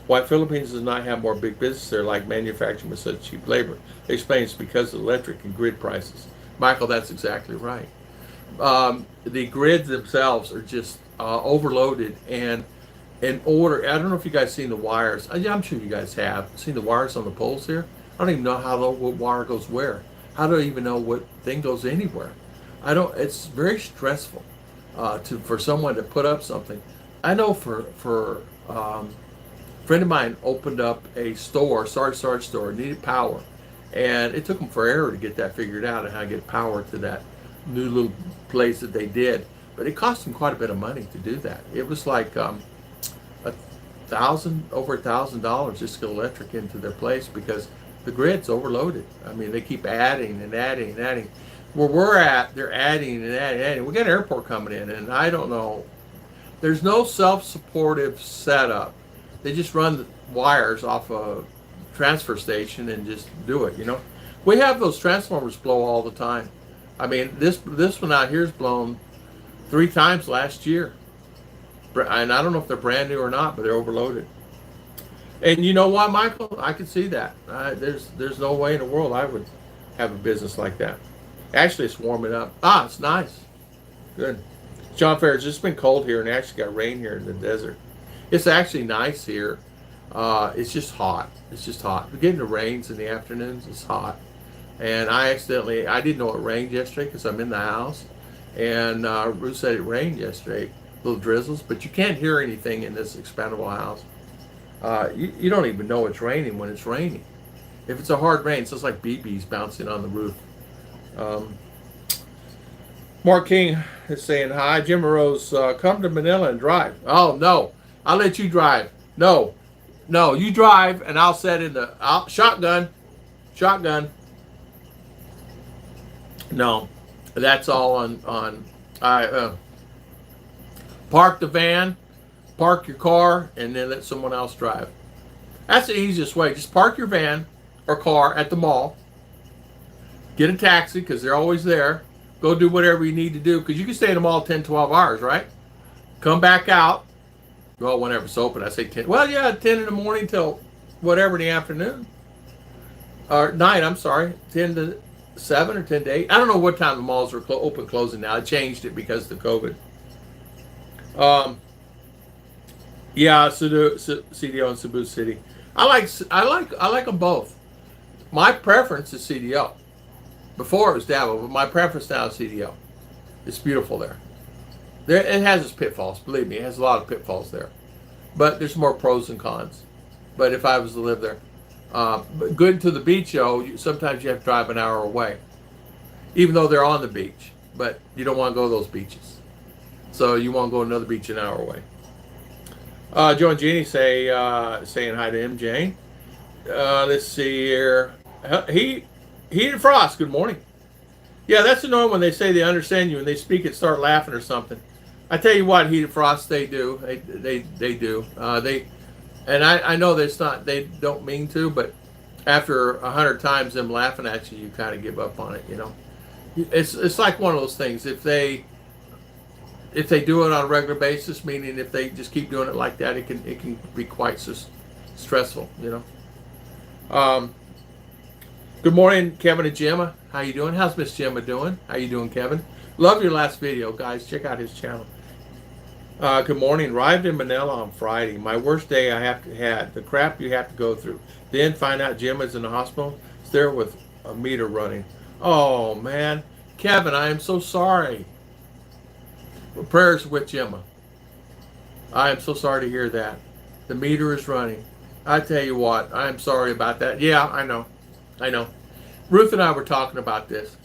why Philippines does not have more big business there, like manufacturing with such cheap labor. They explain it's because of electric and grid prices. Michael, that's exactly right. The grids themselves are just overloaded, and in order, I don't know if you guys seen the wires. I'm sure you guys have seen the wires on the poles here. I don't even know what wire goes where. How do I even know what thing goes anywhere? It's very stressful. For someone to put up something. I know for a friend of mine opened up a store, Sarge store, needed power, and it took them forever to get that figured out and how to get power to that new little place that they did. But it cost them quite a bit of money to do that. It was like over $1,000 just to get electric into their place because the grid's overloaded. I mean, they keep adding and adding and adding. Where we're at, they're adding and adding and adding. We got an airport coming in, and I don't know. There's no self-supportive setup. They just run the wires off a transfer station and just do it, We have those transformers blow all the time. I mean, this one out here is blown 3 times last year. And I don't know if they're brand new or not, but they're overloaded. And you know what, Michael? I can see that. There's no way in the world I would have a business like that. Actually, it's warming up. It's nice. Good. John Ferris, it's been cold here and actually got rain here in the desert. It's actually nice here. It's just hot. We're getting the rains in the afternoons. It's hot. And I didn't know it rained yesterday because I'm in the house. And Ruth said it rained yesterday, little drizzles, but you can't hear anything in this expandable house. You don't even know it's raining when it's raining. If it's a hard rain, it's just like BBs bouncing on the roof. Mark King is saying hi. Jim Rose, come to Manila and drive. Oh no, I'll let you drive. No, you drive and I'll set in the shotgun. No, that's all on. Park the van, park your car, and then let someone else drive. That's the easiest way. Just park your van or car at the mall. Get a taxi because they're always there. Go do whatever you need to do because you can stay in the mall 10, 12 hours, right? Come back out, Well, whenever it's open, I say 10. Well, yeah, 10 in the morning till whatever in the afternoon. Or night, I'm sorry. 10 to 7 or 10 to 8. I don't know what time the malls are open closing now. I changed it because of the COVID. Yeah, CDO and Cebu City. I like them both. My preference is CDO. Before it was Davao, but my preference now is CDO. It's beautiful there. It has its pitfalls. Believe me, it has a lot of pitfalls there. But there's more pros and cons. But if I was to live there, but good to the beach, though, sometimes you have to drive an hour away, even though they're on the beach. But you don't want to go to those beaches, so you want to go to another beach an hour away. Joe and Jeannie saying hi to MJ. Let's see here. Heat and Frost. Good morning. Yeah, that's annoying when they say they understand you and they speak and start laughing or something. I tell you what, Heat and Frost, they do. They do. And I know that's not, they don't mean to, but after 100 times them laughing at you, you kind of give up on it, you know. It's like one of those things. If they do it on a regular basis, meaning if they just keep doing it like that, it can be quite stressful, you know. Good morning, Kevin and Gemma. How you doing? How's Miss Gemma doing? How you doing, Kevin? Love your last video, guys. Check out his channel. Good morning. Arrived in Manila on Friday. My worst day I had. The crap you have to go through. Then find out Gemma's in the hospital. It's there with a meter running. Oh, man. Kevin, I am so sorry. Well, prayers with Gemma. I am so sorry to hear that. The meter is running. I tell you what, I am sorry about that. Yeah, I know. Ruth and I were talking about this.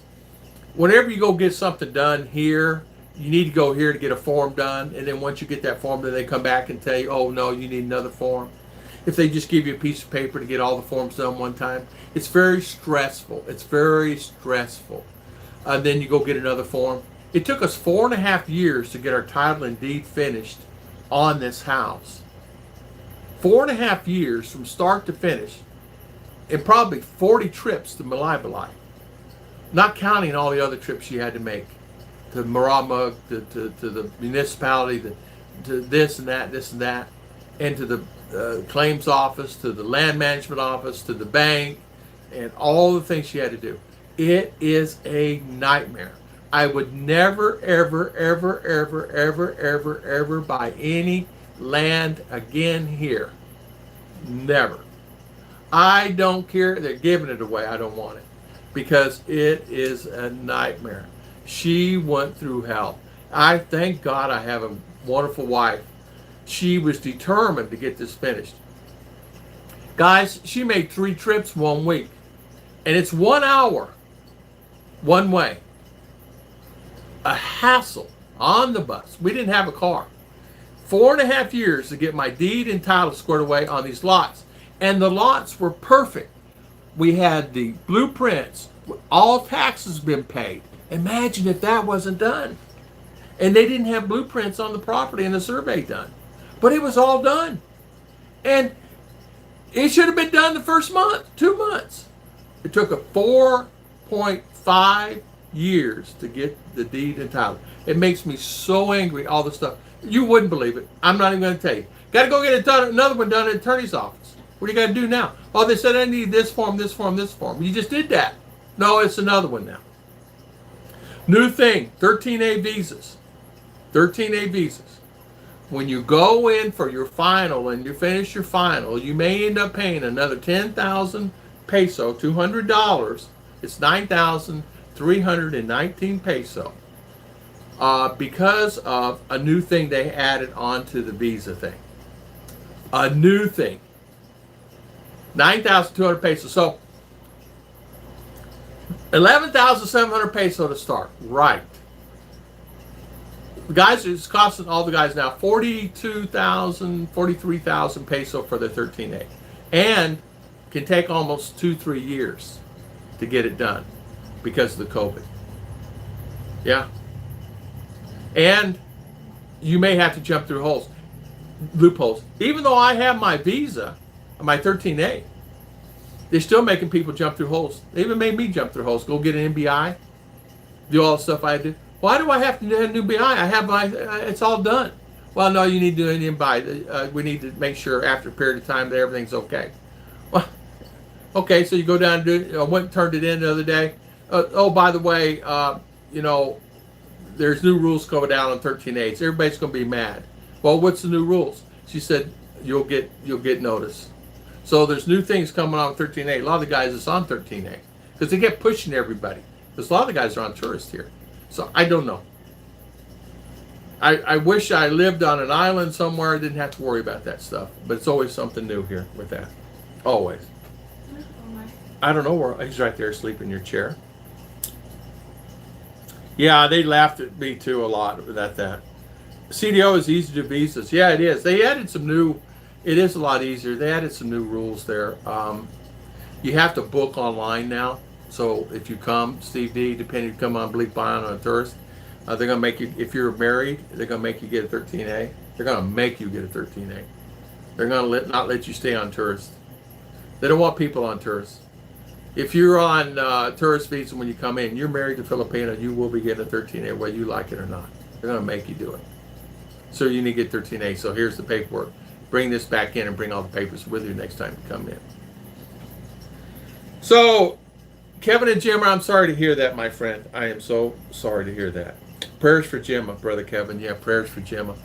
Whenever you go get something done here, you need to go here to get a form done, and then once you get that form, then they come back and tell you, oh no, you need another form. If they just give you a piece of paper to get all the forms done one time, it's very stressful. It's very stressful. Then you go get another form. It took us 4.5 years to get our title and deed finished on this house. 4.5 years from start to finish, and probably 40 trips to Malay, not counting all the other trips you had to make. To Maramag, to the municipality, to this and that, and to the claims office, to the land management office, to the bank, and all the things she had to do. It is a nightmare. I would never, ever buy any land again here. Never. I don't care. They're giving it away. I don't want it because it is a nightmare. She went through hell. I thank God I have a wonderful wife. She was determined to get this finished. Guys, she made 3 trips 1 week. And it's 1 hour one way. A hassle on the bus. We didn't have a car. 4.5 years to get my deed and title squared away on these lots. And the lots were perfect. We had the blueprints. All taxes been paid. Imagine if that wasn't done. And they didn't have blueprints on the property and the survey done. But it was all done. And it should have been done the first month, 2 months. It took a 4.5 years to get the deed and title. It makes me so angry, all this stuff. You wouldn't believe it. I'm not even going to tell you. Got to go get another one done at the attorney's office. What do you got to do now? Oh, they said I need this form, this form, this form. You just did that. No, it's another one now. New thing, 13A visas. 13A visas. When you go in for your final and you finish your final, you may end up paying another 10,000 peso, $200. It's 9,319 peso. Because of a new thing they added onto the visa thing. A new thing. 9,200 pesos. So 11,700 peso to start. Right. The guys, it's costing all the guys now 42,000, 43,000 peso for the 13A. And can take almost 2-3 years to get it done because of the COVID. Yeah. And you may have to jump through loopholes. Even though I have my visa, my 13A, they're still making people jump through holes. They even made me jump through holes. Go get an MBI, do all the stuff I do. Why do I have to do a new BI? I have it's all done. Well, no, you need to do an invite. We need to make sure after a period of time that everything's okay. Well, okay, so you go down and do it. I went and turned it in the other day. Oh, by the way, you know, there's new rules coming down on 13.8. Everybody's going to be mad. Well, what's the new rules? She said you'll get notice. So there's new things coming on 13.8. A lot of the guys is on 13.8 because they get pushing everybody. Because a lot of the guys are on tourist here. So I don't know. I wish I lived on an island somewhere. I didn't have to worry about that stuff. But it's always something new here with that. Always. I don't know where he's right there asleep in your chair. Yeah, they laughed at me too a lot about that. CDO is easy to do visas. Yeah, it is. They added some new. It is a lot easier. They added some new rules there. You have to book online now. So if you come, Steve D, depending if you come on Bleak Bion on a tourist, they're gonna make you. If you're married, they're gonna make you get a 13A. They're gonna make you get a 13A. They're gonna not let you stay on tourist. They don't want people on tourist. If you're on tourist visa when you come in, you're married to Filipina, you will be getting a 13A whether you like it or not. They're going to make you do it. So you need to get 13A. So here's the paperwork. Bring this back in and bring all the papers with you next time you come in. So, Kevin and Jim, I'm sorry to hear that, my friend. I am so sorry to hear that. Prayers for Gemma, Brother Kevin. Yeah, prayers for Gemma.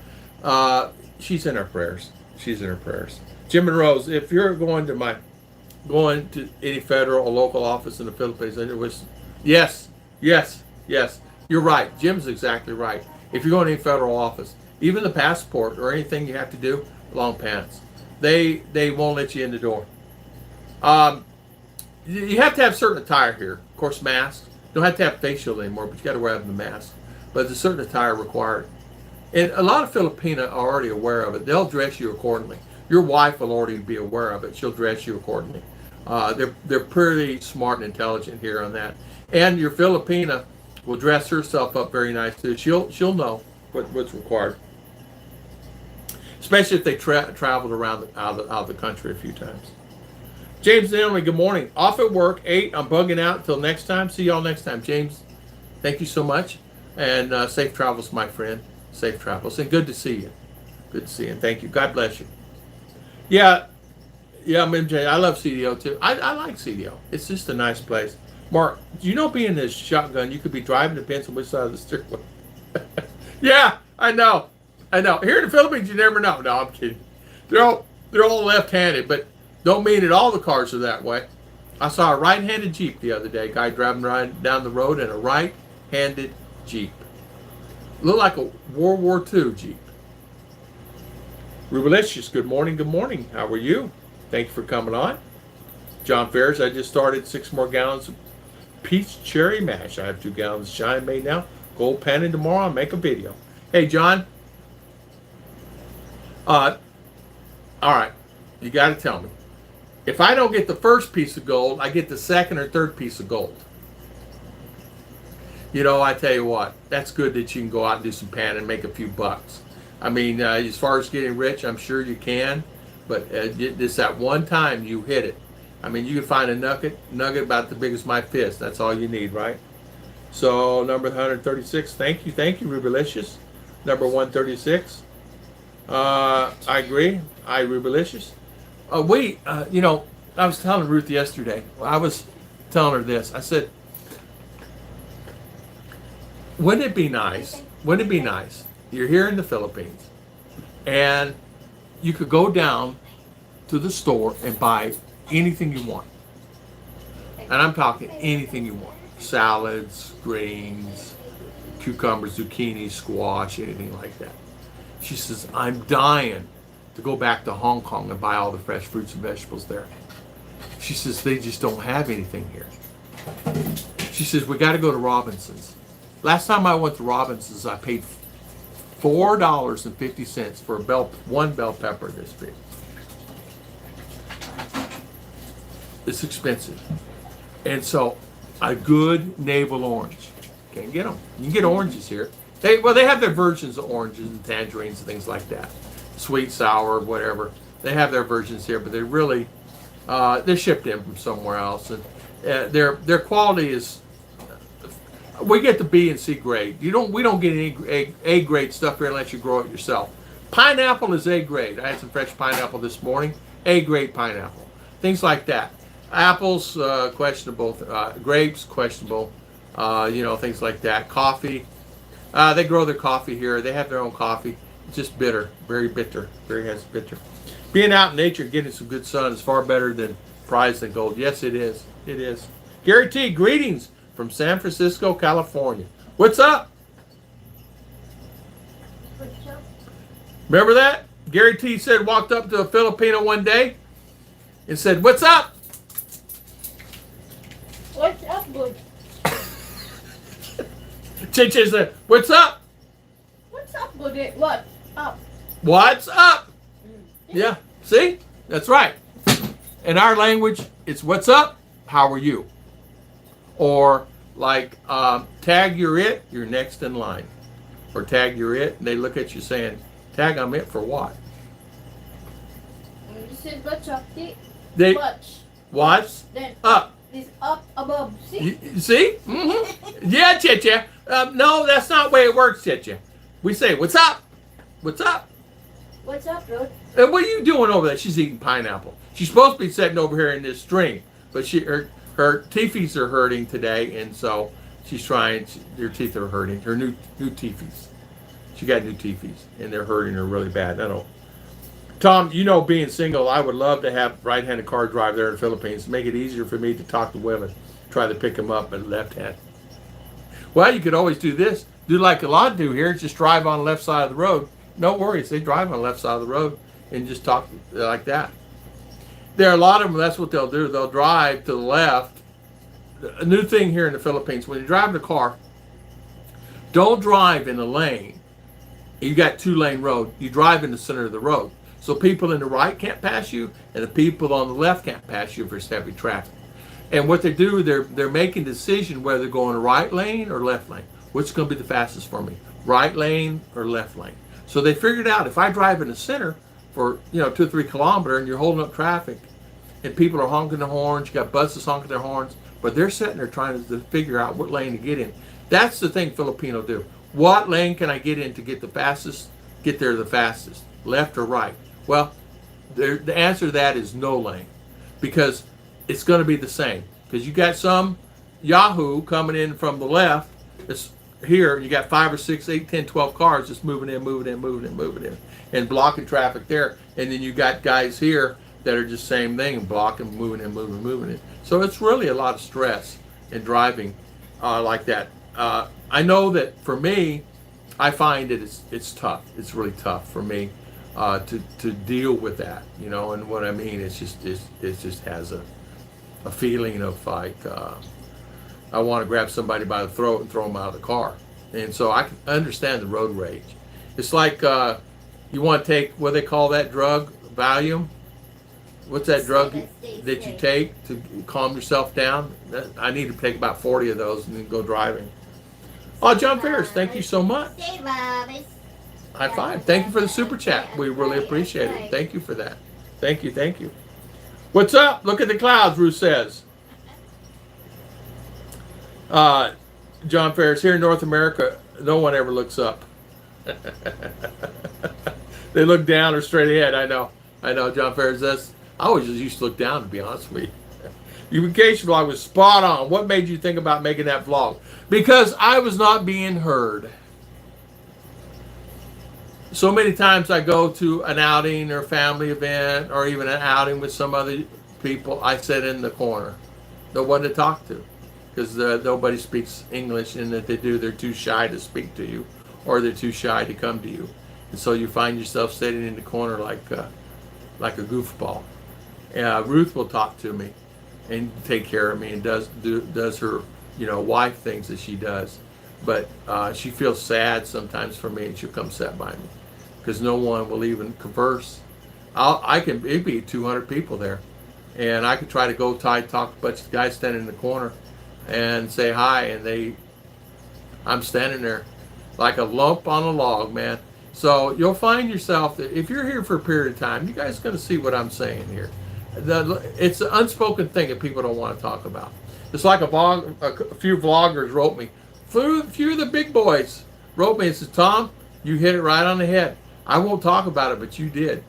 She's in our prayers. She's in our prayers. Jim and Rose, if you're going to any federal or local office in the Philippines, yes. You're right. Jim's exactly right. If you're going to any federal office, even the passport or anything you have to do, long pants. They won't let you in the door. You have to have certain attire here. Of course, masks. You don't have to have facial anymore, but you got to wear the mask. But there's a certain attire required. And a lot of Filipina are already aware of it. They'll dress you accordingly. Your wife will already be aware of it. She'll dress you accordingly. They're pretty smart and intelligent here on that. And your Filipina will dress herself up very nice too. She'll know what's required, especially if they traveled around out of the country a few times. James and Emily, good morning. Off at work, 8. I'm bugging out until next time. See y'all next time. James, thank you so much, and safe travels, my friend. Safe travels, and good to see you. Good to see you, and thank you. God bless you. Yeah, MJ, I love CDO too. I like CDO. It's just a nice place. Mark, do you know being this shotgun, you could be driving, depends on which side of the steering wheel. Yeah, I know. Here in the Philippines, you never know. No, I'm kidding. They're all left-handed, but don't mean that all the cars are that way. I saw a right-handed Jeep the other day. Guy driving right down the road in a right-handed Jeep. Looked like a World War II Jeep. Rubalicious, good morning. How are you? Thank you for coming on. John Ferris, I just started 6 more gallons of peach cherry mash. I have 2 gallons of shine made now. Gold panning tomorrow. I'll make a video. Hey, John. All right. You got to tell me. If I don't get the first piece of gold, I get the second or third piece of gold. You know, I tell you what. That's good that you can go out and do some panning and make a few bucks. I mean, as far as getting rich, I'm sure you can. But just that one time you hit it. I mean, you can find a nugget about the big as my fist. That's all you need, right? So, number 136. Thank you, Rubalicious. Number 136. I agree. Rubalicious. You know, I was telling Ruth yesterday. I was telling her this. I said, wouldn't it be nice? You're here in the Philippines, and you could go down to the store and buy anything you want. And I'm talking anything you want. Salads, greens, cucumbers, zucchini, squash, anything like that. She says, I'm dying to go back to Hong Kong and buy all the fresh fruits and vegetables there. She says, they just don't have anything here. She says, we got to go to Robinson's. Last time I went to Robinson's, I paid $4.50 for one bell pepper this big. It's expensive. And so, a good navel orange. Can't get them. You can get oranges here. They have their versions of oranges and tangerines and things like that. Sweet, sour, whatever. They have their versions here, but they really, they're shipped in from somewhere else. And their quality is, we get the B and C grade. We don't get any A grade stuff here unless you grow it yourself. Pineapple is A grade. I had some fresh pineapple this morning. A grade pineapple. Things like that. Apples, questionable. Grapes, questionable. Things like that. Coffee. They grow their coffee here. They have their own coffee. It's just bitter. Very bitter. Very has bitter. Being out in nature, getting some good sun is far better than prize than gold. Yes, it is. It is. Gary T, greetings from San Francisco, California. What's up? What's up? Remember that? Gary T said, walked up to a Filipino one day and said, "What's up?" What's up, good? Chiche said, "What's up?" What's up, good? What? Up. What's up? Yeah. See? That's right. In our language, it's what's up? How are you? Or like, tag you're it, you're next in line. Or tag you're it, and they look at you saying, tag I'm it for what? You said what's up, They, what's? what's Then up? is up above. See? You see? Mm-hmm. Yeah, Chiche. No, that's not the way it works, Chiche. We say, what's up? What's up? What's up, Ruth? And what are you doing over there? She's eating pineapple. She's supposed to be sitting over here in this stream, but her teethies are hurting today, and so she's trying. Her teeth are hurting. Her new teethies. She got new teethies, and they're hurting her really bad. I don't. Tom, being single, I would love to have right-handed car drive there in the Philippines. Make it easier for me to talk to women. Try to pick them up at left hand. Well, you could always do this. Do like a lot do here. Just drive on the left side of the road. No worries. They drive on the left side of the road and just talk like that. There are a lot of them, that's what they'll do. They'll drive to the left. A new thing here in the Philippines, when you drive the car, don't drive in a lane. You got 2-lane road. You drive in the center of the road. So people in the right can't pass you, and the people on the left can't pass you if there's heavy traffic. And what they do, they're making a decision whether they're going right lane or left lane. Which is going to be the fastest for me? Right lane or left lane? So they figured out if I drive in the center for 2 or 3 kilometers and you're holding up traffic and people are honking their horns, you got buses honking their horns, but they're sitting there trying to figure out what lane to get in. That's the thing Filipino do. What lane can I get in to get there the fastest? Left or right? Well, the answer to that is no lane, because it's going to be the same. Because you got some Yahoo coming in from the left. It's here, you got 5 or 6, 8, 10, 12 cars just moving in, and blocking traffic there. And then you got guys here that are just same thing, blocking, moving in. So it's really a lot of stress in driving like that. I know that for me, I find that it's tough. It's really tough for me to deal with that, And what I mean, it just has a feeling of like. I want to grab somebody by the throat and throw them out of the car. And so I can understand the road rage. It's like you want to take, what they call that drug, Valium? What's that drug that you take to calm yourself down? I need to take about 40 of those and then go driving. Oh, John Ferris, thank you so much. High five. Thank you for the super chat. We really appreciate it. Thank you for that. Thank you. What's up? Look at the clouds, Ruth says. John Ferris, here in North America, no one ever looks up. They look down or straight ahead. I know, John Ferris. I always just used to look down, to be honest with you. Your vacation vlog was spot on. What made you think about making that vlog? Because I was not being heard. So many times I go to an outing or family event or even an outing with some other people, I sit in the corner. No one to talk to. Because nobody speaks English, and if they do, they're too shy to speak to you, or they're too shy to come to you, and so you find yourself sitting in the corner like a goofball. Ruth will talk to me, and take care of me, and does her wife things that she does, but she feels sad sometimes for me, and she'll come sit by me, because no one will even converse. It'd be 200 people there, and I could try to go talk to a bunch of guys standing in the corner and say hi, and I'm standing there like a lump on a log, man. So you'll find yourself that if you're here for a period of time, you guys are going to see what I'm saying here. It's an unspoken thing that people don't want to talk about. It's like a few vloggers wrote me, a few of the big boys wrote me and said, Tom, you hit it right on the head. I won't talk about it, but you did.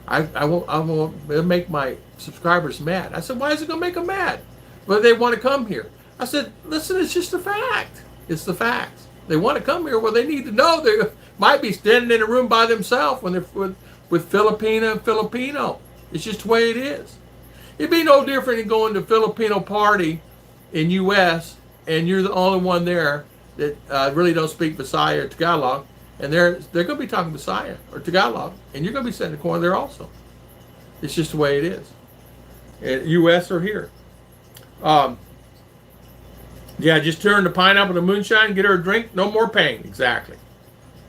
I won't it'll make my subscribers mad. I said, why is it going to make them mad? Well, they want to come here. I said, listen, it's just a fact. It's the facts. They want to come here. Well, they need to know they might be standing in a room by themselves when they're with Filipina and Filipino. It's just the way it is. It'd be no different than going to a Filipino party in U.S. and you're the only one there that really don't speak Visaya or Tagalog, and they're going to be talking Visaya or Tagalog, and you're going to be sitting in the corner there also. It's just the way it is. U.S. or here. Yeah, just turn the pineapple to moonshine, get her a drink, no more pain. Exactly.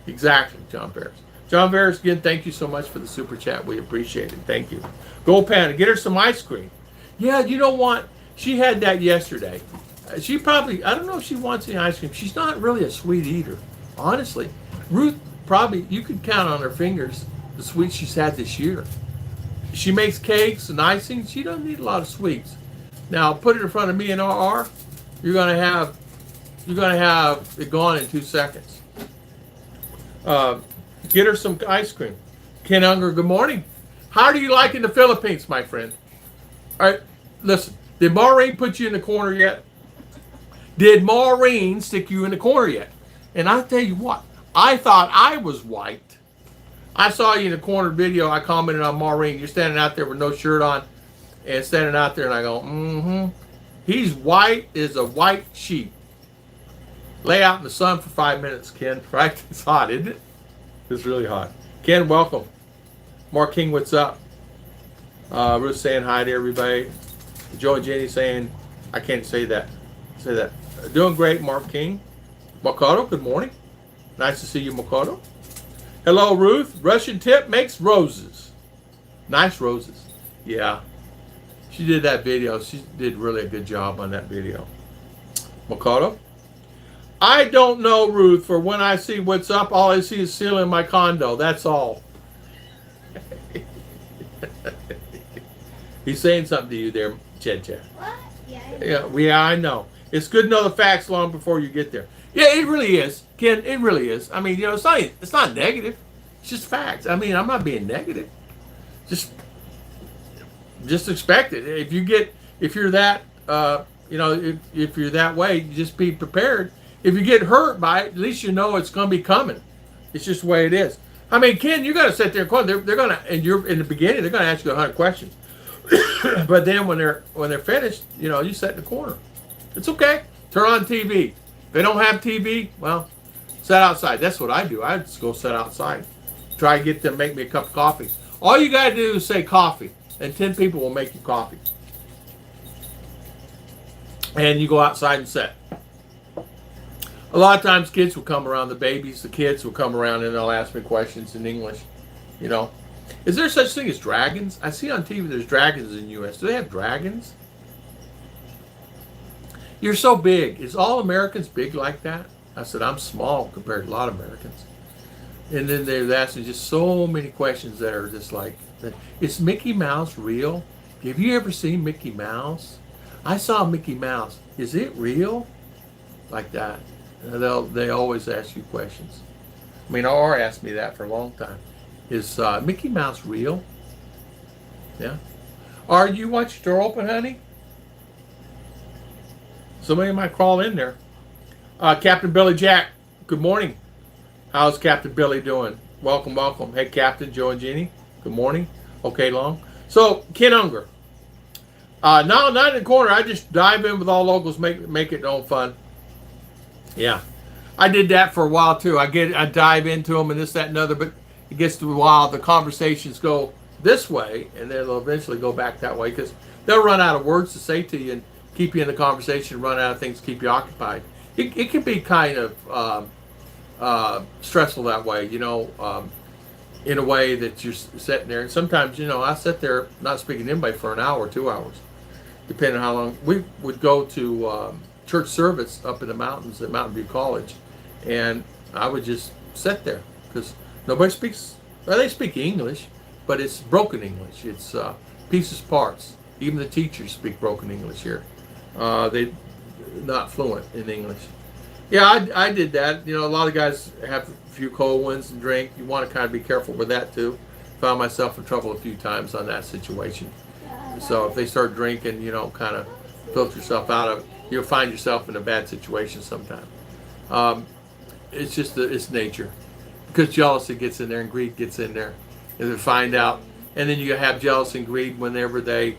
Exactly, John Ferris. John Ferris, again, thank you so much for the super chat. We appreciate it. Thank you. Gold Panda, get her some ice cream. Yeah, you know what? She had that yesterday. She probably, I don't know if she wants any ice cream. She's not really a sweet eater, honestly. Ruth, probably, you could count on her fingers the sweets she's had this year. She makes cakes and icing. She doesn't need a lot of sweets. Now, put it in front of me and RR. You're gonna have it gone in 2 seconds. Get her some ice cream. Ken Unger, good morning. How do you like in the Philippines, my friend? All right, listen. Did Maureen put you in the corner yet? Did Maureen stick you in the corner yet? And I tell you what, I thought I was white. I saw you in the corner video. I commented on Maureen. You're standing out there with no shirt on and standing out there, and I go, He's white as a white sheep. Lay out in the sun for 5 minutes, Ken. Right? It's hot, isn't it? It's really hot. Ken, welcome. Mark King, what's up? Ruth saying hi to everybody. Joe and Jenny saying, I can't say that. Say that. Doing great, Mark King. Makoto, good morning. Nice to see you, Makoto. Hello, Ruth. Russian tip makes roses. Nice roses. Yeah. She did that video. She did really a good job on that video. Makoto. I don't know, Ruth, for when I see what's up, all I see is ceiling in my condo. That's all. He's saying something to you there, Ched. What? Yeah, I know. It's good to know the facts long before you get there. Yeah, it really is, Ken. It really is. I mean, it's not negative. It's just facts. I mean, I'm not being negative. Just expect it. If you're that, if you're that way, you just be prepared. If you get hurt by it, at least you know it's going to be coming. It's just the way it is. I mean, Ken, you got to sit there and they're going to, and you're in the beginning, they're going to ask you 100 questions. But then when they're finished, you sit in the corner. It's okay. Turn on TV. If they don't have TV, well, sit outside. That's what I do. I just go sit outside. Try to get them to make me a cup of coffee. All you got to do is say coffee, and 10 people will make you coffee. And you go outside and sit. A lot of times kids will come around, the kids will come around and they'll ask me questions in English. Is there such thing as dragons? I see on TV there's dragons in the U.S. Do they have dragons? You're so big. Is all Americans big like that? I said, I'm small compared to a lot of Americans. And then they're asking just so many questions that are just like, is Mickey Mouse real? Have you ever seen Mickey Mouse? I saw Mickey Mouse. Is it real? Like that. They always ask you questions. I mean, R asked me that for a long time. Is Mickey Mouse real? Yeah. Are you watch your door open, honey? Somebody might crawl in there. Captain Billy Jack, good morning. How's Captain Billy doing? Welcome, welcome. Hey, Captain Joe and Jeannie, good morning. Okay, long. So, Ken Unger. No, not in the corner. I just dive in with all locals, make it own fun. Yeah. I did that for a while, too. I dive into them and this, that, and other, but it gets to a while. The conversations go this way, and then they'll eventually go back that way because they'll run out of words to say to you and keep you in the conversation, run out of things to keep you occupied. It can be kind of stressful that way, in a way that you're sitting there. And sometimes, I sit there not speaking to anybody for an hour or 2 hours, depending on how long. We would go to church service up in the mountains at Mountain View College, and I would just sit there because nobody speaks. Well, they speak English, but it's broken English. It's pieces, parts. Even the teachers speak broken English here. They're not fluent in English. Yeah, I did that. You know, a lot of guys have a few cold ones and drink. You want to kind of be careful with that too. Found myself in trouble a few times on that situation. So if they start drinking, you know, kind of filter yourself out of it, you'll find yourself in a bad situation sometime. It's just it's nature, because jealousy gets in there and greed gets in there, and they find out, and then you have jealousy and greed whenever a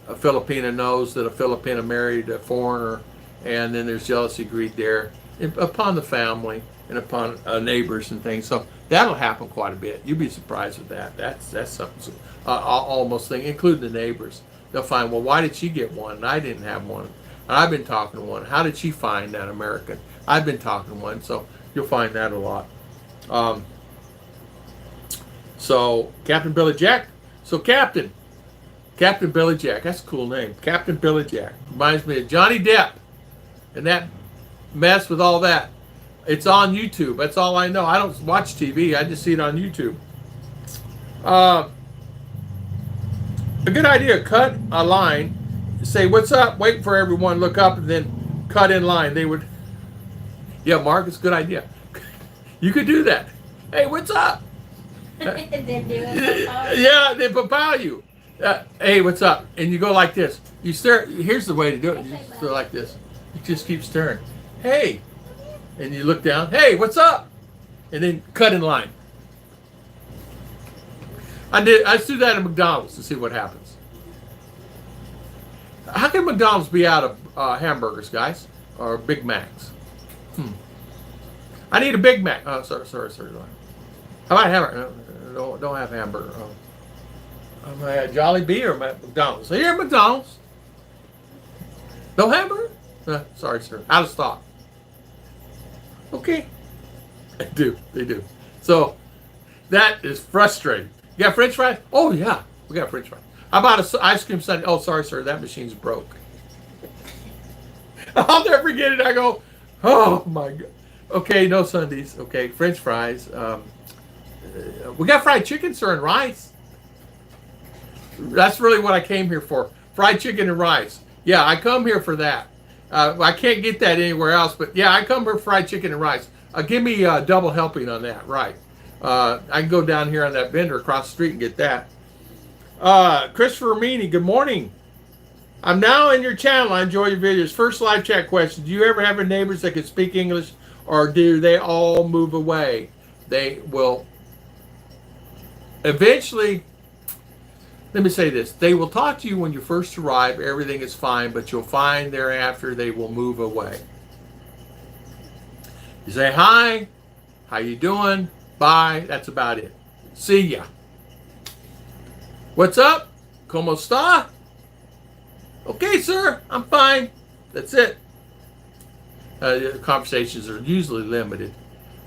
Filipina knows that a Filipina married a foreigner, and then there's jealousy, greed there upon the family and upon neighbors and things. So that'll happen quite a bit. You'd be surprised with that. That's something almost thing, including the neighbors. They'll find, well, why did she get one and I didn't have one? And I've been talking to one. How did she find that American? I've been talking to one. So you'll find that a lot. So Captain Billy Jack. So Captain Billy Jack. That's a cool name. Captain Billy Jack. Reminds me of Johnny Depp and that mess with all that. It's on YouTube. That's all I know. I don't watch TV. I just see it on YouTube. A good idea. Cut a line. Say, what's up? Wait for everyone. Look up and then cut in line. They would. Yeah, Mark, it's a good idea. You could do that. Hey, what's up? Yeah, they pow you. Hey, what's up? And you go like this. You stare. Here's the way to do it. You stare like this. You just keep staring. Hey. And you look down. Hey, what's up? And then cut in line. I do that at McDonald's to see what happens. How can McDonald's be out of hamburgers, guys? Or Big Macs? I need a Big Mac. Oh, sorry. How about hamburger? Don't have hamburger. I'm at Jolly Bee or McDonald's. So you're at McDonald's. No hamburger? Sorry, sir. Out of stock. Okay. They do. So that is frustrating. You got French fries? Oh yeah, we got French fries. How about an ice cream sundae? Oh, sorry, sir, that machine's broke. I'll never forget it. I go, oh my God. Okay, no sundaes. Okay, French fries. We got fried chicken, sir, and rice. That's really what I came here for. Fried chicken and rice. Yeah, I come here for that. I can't get that anywhere else, but yeah, I come here for fried chicken and rice. Give me a double helping on that, right? I can go down here on that vendor across the street and get that. Christopher Meany, good morning. I'm now in your channel. I enjoy your videos. First live chat question. Do you ever have neighbors that can speak English, or do they all move away? They will eventually, let me say this. They will talk to you when you first arrive. Everything is fine, but you'll find thereafter they will move away. You say hi, how you doing? Bye. That's about it. See ya. What's up? ¿Cómo está? Okay, sir. I'm fine. That's it. Conversations are usually limited.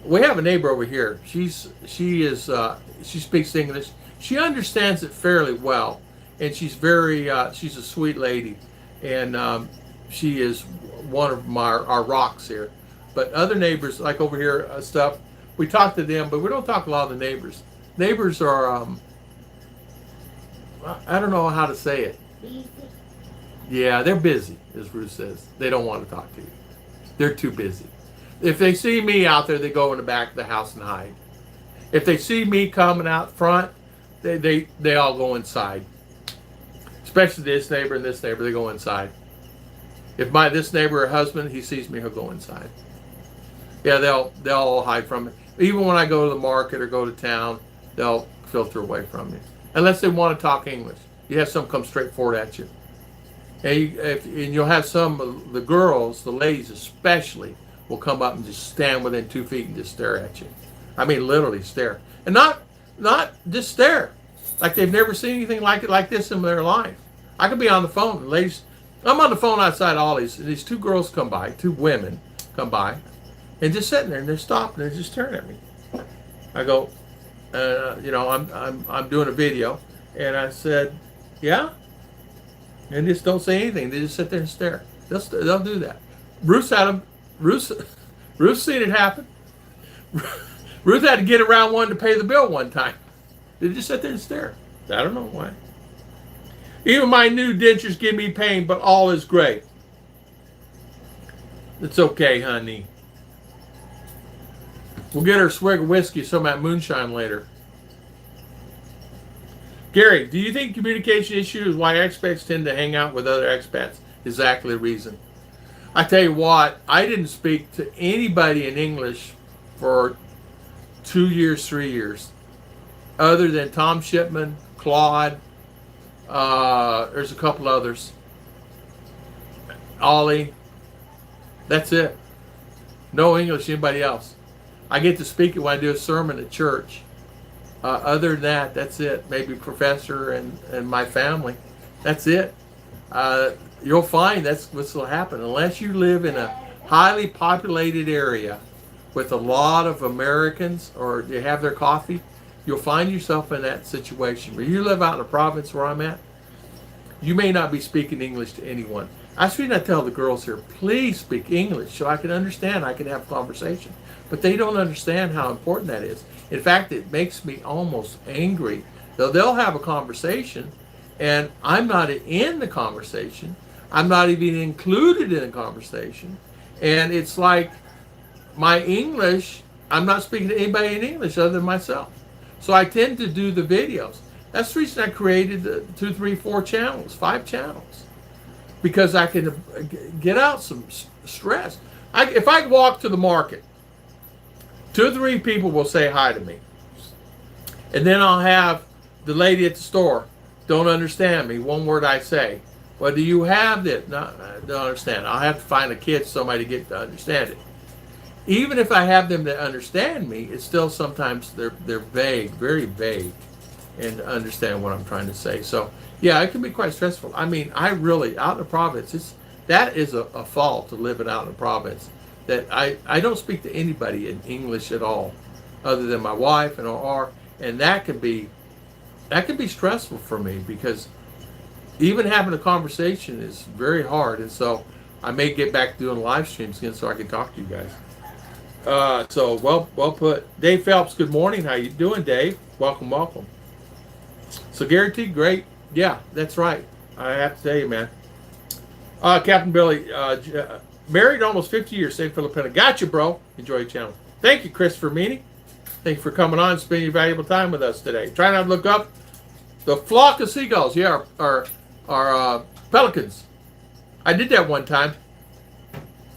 We have a neighbor over here. She speaks English. She understands it fairly well, and she's she's a sweet lady, and she is one of our rocks here. But other neighbors, like over here, stuff, we talk to them, but we don't talk to a lot of the neighbors. Neighbors are, I don't know how to say it. Yeah, they're busy, as Ruth says. They don't want to talk to you. They're too busy. If they see me out there, they go in the back of the house and hide. If they see me coming out front, they all go inside. Especially this neighbor and this neighbor, they go inside. If this neighbor, her husband, he sees me, he'll go inside. Yeah, they'll all hide from me. Even when I go to the market or go to town, they'll filter away from me. Unless they want to talk English. You have some come straight forward at you. And you'll have some of the girls, the ladies especially, will come up and just stand within 2 feet and just stare at you. I mean, literally stare. And not just stare. Like they've never seen anything like this in their life. I could be on the phone. And ladies, I'm on the phone outside Ollie's, and these 2 girls come by, 2 women come by, and just sitting there, and they're stopped, and they're just staring at me. I go, I'm doing a video, and I said, yeah? And just don't say anything. They just sit there and stare. They'll do that. Ruth's seen it happen. Ruth had to get around one to pay the bill one time. They just sit there and stare. I don't know why. Even my new dentures give me pain, but all is great. It's okay, honey. We'll get her a swig of whiskey, some of that moonshine later. Gary, do you think communication issue is why expats tend to hang out with other expats? Exactly the reason. I tell you what, I didn't speak to anybody in English for 2 years, 3 years, other than Tom Shipman, Claude, there's a couple others, Ollie. That's it. No English, anybody else. I get to speak it when I do a sermon at church. Other than that, that's it. Maybe professor and my family. That's it. You'll find that's what's will happen. Unless you live in a highly populated area with a lot of Americans or they have their coffee, you'll find yourself in that situation. Where you live out in a province where I'm at, you may not be speaking English to anyone. That's the reason I tell the girls here, please speak English so I can understand, I can have a conversation. But they don't understand how important that is. In fact, it makes me almost angry. They'll have a conversation and I'm not in the conversation. I'm not even included in the conversation. And it's like my English, I'm not speaking to anybody in English other than myself. So I tend to do the videos. That's the reason I created the 2, 3, 4 channels, 5 channels. Because I can get out some stress. If I walk to the market, 2 or 3 people will say hi to me. And then I'll have the lady at the store, don't understand me, one word I say. Well, do you have this? No, I don't understand. I'll have to find a kid, somebody to get to understand it. Even if I have them to understand me, it's still sometimes they're vague, very vague, and to understand what I'm trying to say. So, yeah, it can be quite stressful. I mean, I really, out in the province, that is a fault to live out in the province. That I don't speak to anybody in English at all, other than my wife and that can be stressful for me because even having a conversation is very hard. And so I may get back to doing live streams again so I can talk to you guys. So well put. Dave Phelps, good morning. How you doing, Dave? Welcome. So guaranteed great. Yeah, that's right. I have to tell you, man. Captain Billy, married almost 50 years, St. Filipina. Gotcha, bro. Enjoy your channel. Thank you, Christopher Meany. Thank you for coming on and spending your valuable time with us today. Try not to look up the flock of seagulls. Yeah, are pelicans. I did that one time.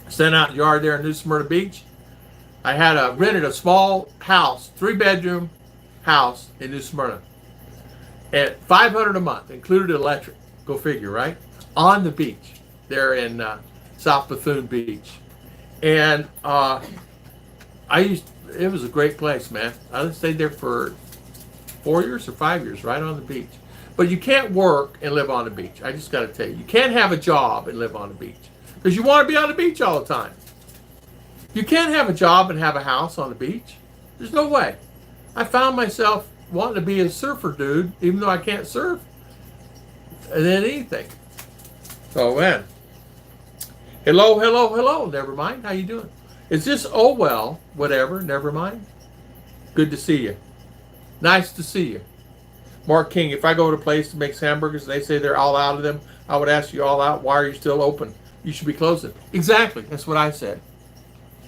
Sent out in the yard there in New Smyrna Beach. I had rented a small house, 3-bedroom house in New Smyrna at $500 a month, included electric. Go figure, right? On the beach there in South Bethune Beach. And it was a great place, man. I stayed there for 4 years or 5 years, right on the beach. But you can't work and live on the beach. I just got to tell you, you can't have a job and live on the beach because you want to be on the beach all the time. You can't have a job and have a house on the beach. There's no way. I found myself wanting to be a surfer dude, even though I can't surf and then anything. So, man. Hello. Never mind. How you doing? Is this well, whatever, never mind? Good to see you. Nice to see you. Mark King, if I go to a place that makes hamburgers and they say they're all out of them, I would ask you all out, why are you still open? You should be closing. Exactly. That's what I said.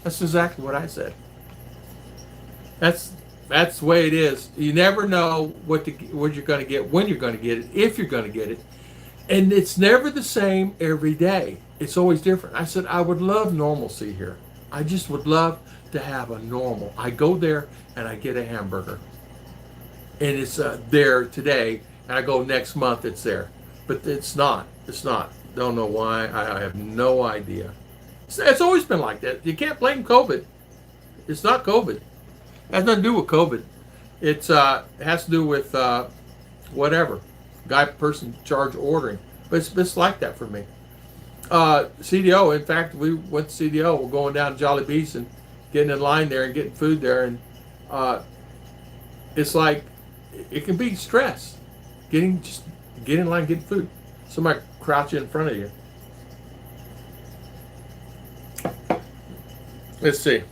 That's exactly what I said. That's the way it is. You never know what you're going to get, when you're going to get it, if you're going to get it. And it's never the same every day. It's always different. I said, I would love normalcy here. I just would love to have a normal. I go there and I get a hamburger. And it's there today. And I go next month, it's there. But it's not. It's not. Don't know why. I have no idea. It's always been like that. You can't blame COVID. It's not COVID. It has nothing to do with COVID. It has to do with whatever. Person in charge of ordering. But it's like that for me. CDO, in fact, we went to CDO. We're going down to Jolly Beast and getting in line there and getting food there. And it's like, it can be stress. Get in line, get food. Somebody crouch in front of you. Let's see.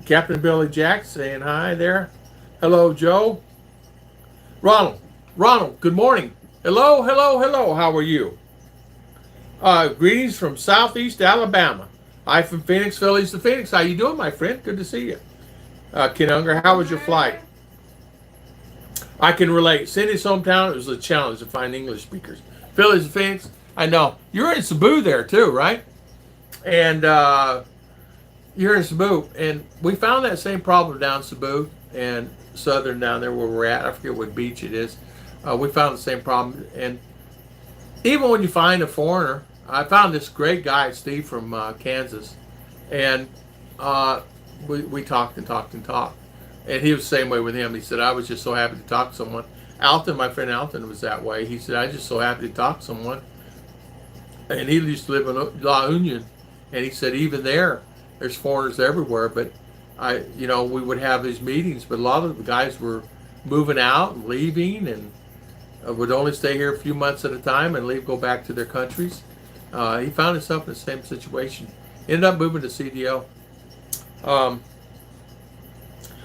Captain Billy Jack saying hi there. Hello, Joe. Ronald, good morning. Hello. How are you? Greetings from Southeast Alabama. Hi from Phoenix, Phillies to Phoenix. How you doing, my friend? Good to see you. Ken Unger, how was your flight? I can relate. Cindy's hometown, it was a challenge to find English speakers. Phillies to Phoenix, I know. You're in Cebu there too, right? And you're in Cebu. And we found that same problem down Cebu and southern down there where we're at. I forget what beach it is. We found the same problem. And even when you find a foreigner, I found this great guy, Steve from Kansas. And we talked and talked and talked. And he was the same way with him. He said, I was just so happy to talk to someone. Alton, my friend Alton, was that way. He said, I was just so happy to talk to someone. And he used to live in La Union. And he said, even there's foreigners everywhere. But we would have these meetings. But a lot of the guys were moving out and leaving and would only stay here a few months at a time and go back to their countries. He found himself in the same situation. Ended up moving to CDO.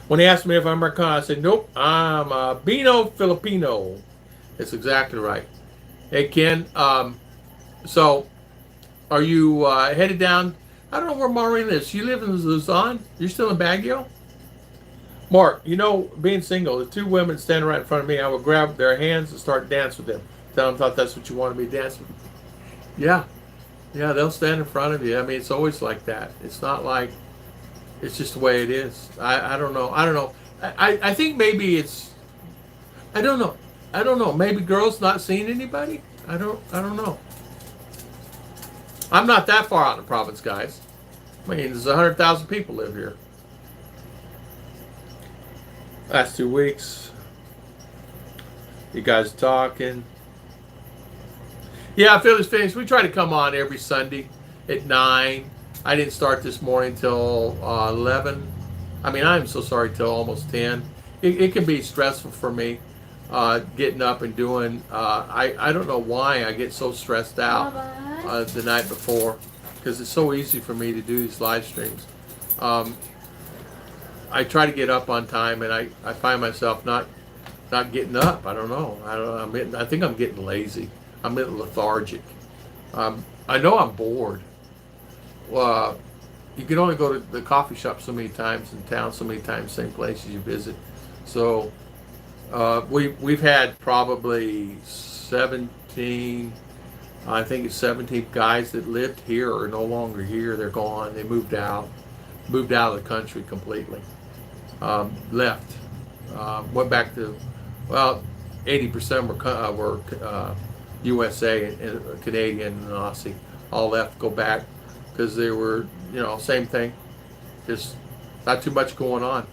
When he asked me if I'm American, I said, nope, I'm a Bino Filipino. That's exactly right. Hey, Ken, so are you headed down? I don't know where Maureen lives. You live in Luzon? You're still in Baguio? Mark, being single, the two women standing right in front of me, I would grab their hands and start dancing with them. Tell them thought that's what you wanted me to dance with. Yeah, they'll stand in front of you. I mean, it's always like that. It's not like it's just the way it is. I don't know. I think maybe it's. I don't know. Maybe girls not seeing anybody. I don't know. I'm not that far out in the province, guys. I mean, there's 100,000 people live here. Last 2 weeks, you guys talking. Yeah, Phillies fans, we try to come on every Sunday at 9. I didn't start this morning till 11. I mean, I'm so sorry, till almost 10. It can be stressful for me getting up and doing. I don't know why I get so stressed out the night before, because it's so easy for me to do these live streams. I try to get up on time, and I find myself not getting up. I don't know. I think I'm getting lazy. I'm getting lethargic. I know I'm bored. You can only go to the coffee shop so many times in town, so many times, same places you visit. So we've had probably 17. I think it's 17 guys that lived here are no longer here. They're gone. They moved out of the country completely. Left. Went back to, 80% were USA and Canadian and Aussie. All left, go back, because they were, same thing. Just not too much going on.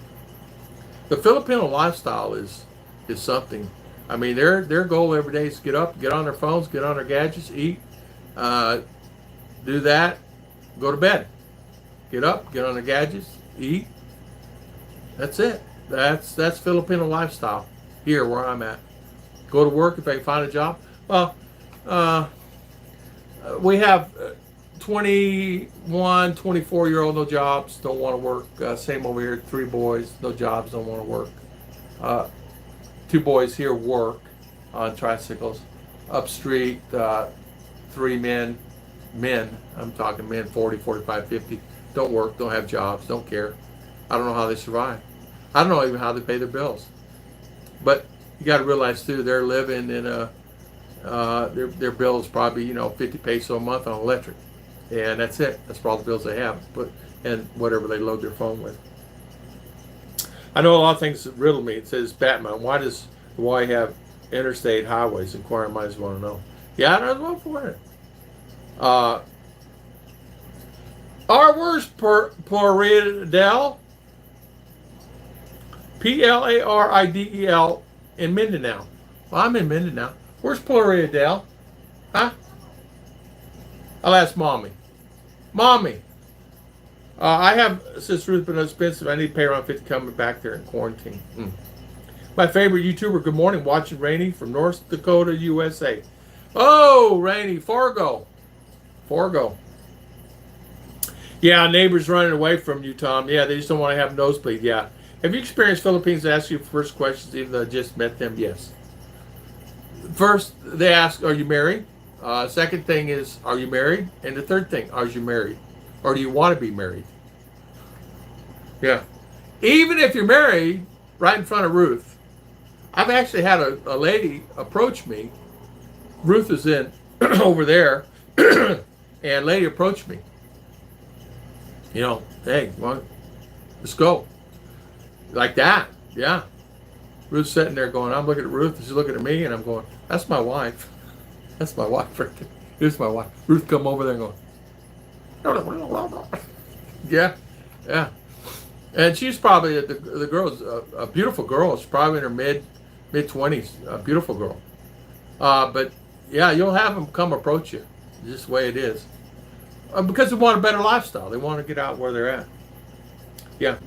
The Filipino lifestyle is something. I mean, their goal every day is to get up, get on their phones, get on their gadgets, eat, do that, go to bed. Get up, get on their gadgets, eat. That's it. That's Filipino lifestyle here where I'm at. Go to work if I can find a job. Well, we have 21, 24-year-old, no jobs, don't want to work. Same over here, 3 boys, no jobs, don't want to work. 2 boys here work on tricycles. Up street, 3 men, I'm talking men, 40, 45, 50, don't work, don't have jobs, don't care. I don't know how they survive. I don't know even how they pay their bills. But you got to realize too, they're living in their bill is probably 50 peso a month on electric, and that's it. That's all the bills they have. And whatever they load their phone with. I know a lot of things that riddle me. It says, Batman, why does Hawaii have interstate highways? Inquiring minds want to know. Yeah, I don't know for it. Where's Plaridel? Plaridel in Mindinao. Well, I'm in Mindinao. Where's Plaridel? Huh? I'll ask Mommy. Mommy, I have, since Ruth been expensive, I need to pay around 50 coming back there in quarantine. My favorite YouTuber, good morning, watching Rainey from North Dakota, USA. Oh, Rainey, Fargo. Yeah, neighbors running away from you, Tom. Yeah, they just don't want to have nosebleed. Yeah. Have you experienced Philippines ask you first questions even though I just met them? Yes. First, they ask, are you married? Second thing is, are you married? And the third thing, are you married? Or do you want to be married? Yeah. Even if you're married, right in front of Ruth. I've actually had a lady approach me. Ruth is in over there, and lady approached me. You know, hey, let's go. Like that, yeah. Ruth's sitting there going, I'm looking at Ruth, and she's looking at me, and I'm going, that's my wife. That's my wife right there. Here's my wife. Ruth come over there and going, yeah, yeah. And she's probably, the girl's a beautiful girl. She's probably in her mid-20s, a beautiful girl. But yeah, you'll have them come approach you. It's just the way it is. Because they want a better lifestyle. They want to get out where they're at. Yeah.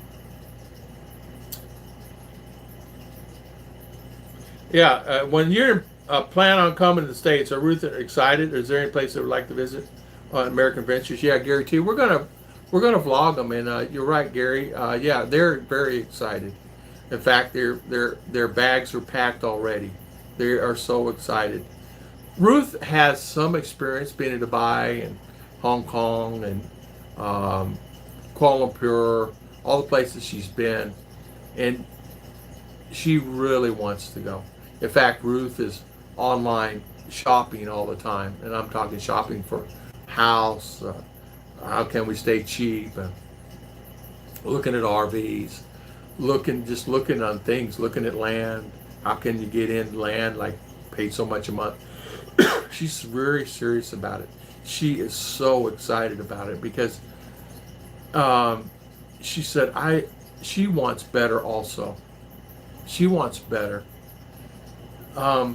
Yeah, when you're plan on coming to the States, are Ruth excited? Is there any place they would like to visit on American Ventures? Yeah, Gary too. We're gonna vlog them, and you're right, Gary. Yeah, they're very excited. In fact, their bags are packed already. They are so excited. Ruth has some experience being in Dubai and Hong Kong and Kuala Lumpur, all the places she's been, and she really wants to go. In fact, Ruth is online shopping all the time, and I'm talking shopping for house, how can we stay cheap, and looking at RVs, just looking on things, looking at land, how can you get in land, like pay so much a month. She's very serious about it. She is so excited about it because she said she wants better also. She wants better. I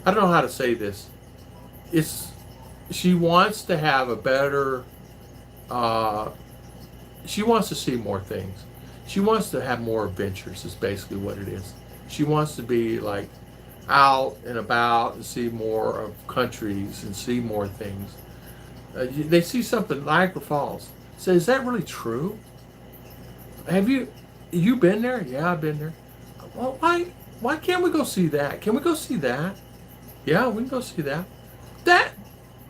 don't know how to say this. She wants to have a better, she wants to see more things. She wants to have more adventures is basically what it is. She wants to be like out and about and see more of countries and see more things. They see something, Niagara Falls. Say, is that really true? Have you been there? Yeah, I've been there. Well, why can't we go see that? Can we go see that? Yeah, we can go see that.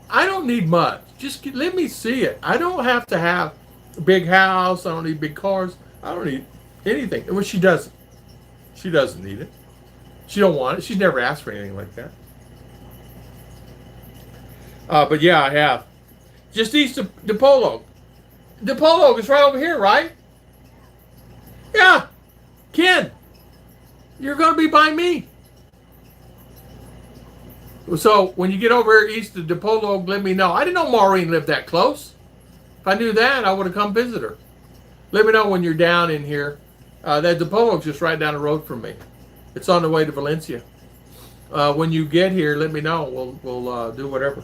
I don't need much. Just let me see it. I don't have to have a big house. I don't need big cars. I don't need anything. Well, she doesn't. She doesn't need it. She don't want it. She's never asked for anything like that. But yeah, I have. Just east of DePolo. DePolo is right over here, right? Yeah. Ken, you're going to be by me. So when you get over here east of DePolo, let me know. I didn't know Maureen lived that close. If I knew that, I would have come visit her. Let me know when you're down in here. That DePolo is just right down the road from me. It's on the way to Valencia. When you get here, let me know. We'll do whatever.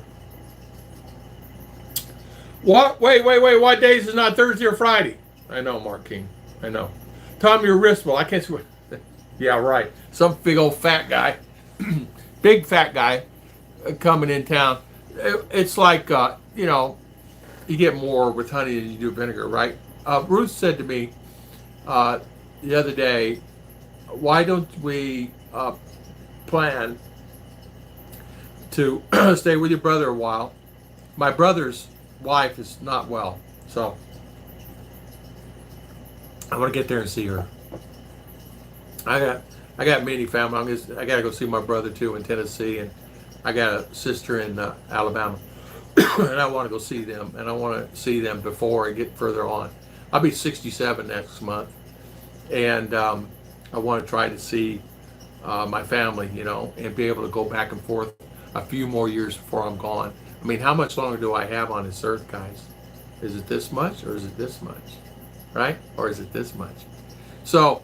What? Wait. What days is not Thursday or Friday? I know, Mark King. I know. Tom, your wrist. Well, I can't see what. Yeah, right. Some big old fat guy. Big fat guy coming in town. It's like, you get more with honey than you do vinegar, right? Ruth said to me the other day, why don't we plan to stay with your brother a while? My brother's wife is not well, so I want to get there and see her. I got many family. I got to go see my brother too in Tennessee, and I got a sister in Alabama, and I want to go see them, and I want to see them before I get further on. I'll be 67 next month, and I want to try to see my family, and be able to go back and forth a few more years before I'm gone. I mean, how much longer do I have on this earth, guys? Is it this much, or is it this much? Right? Or is it this much? So,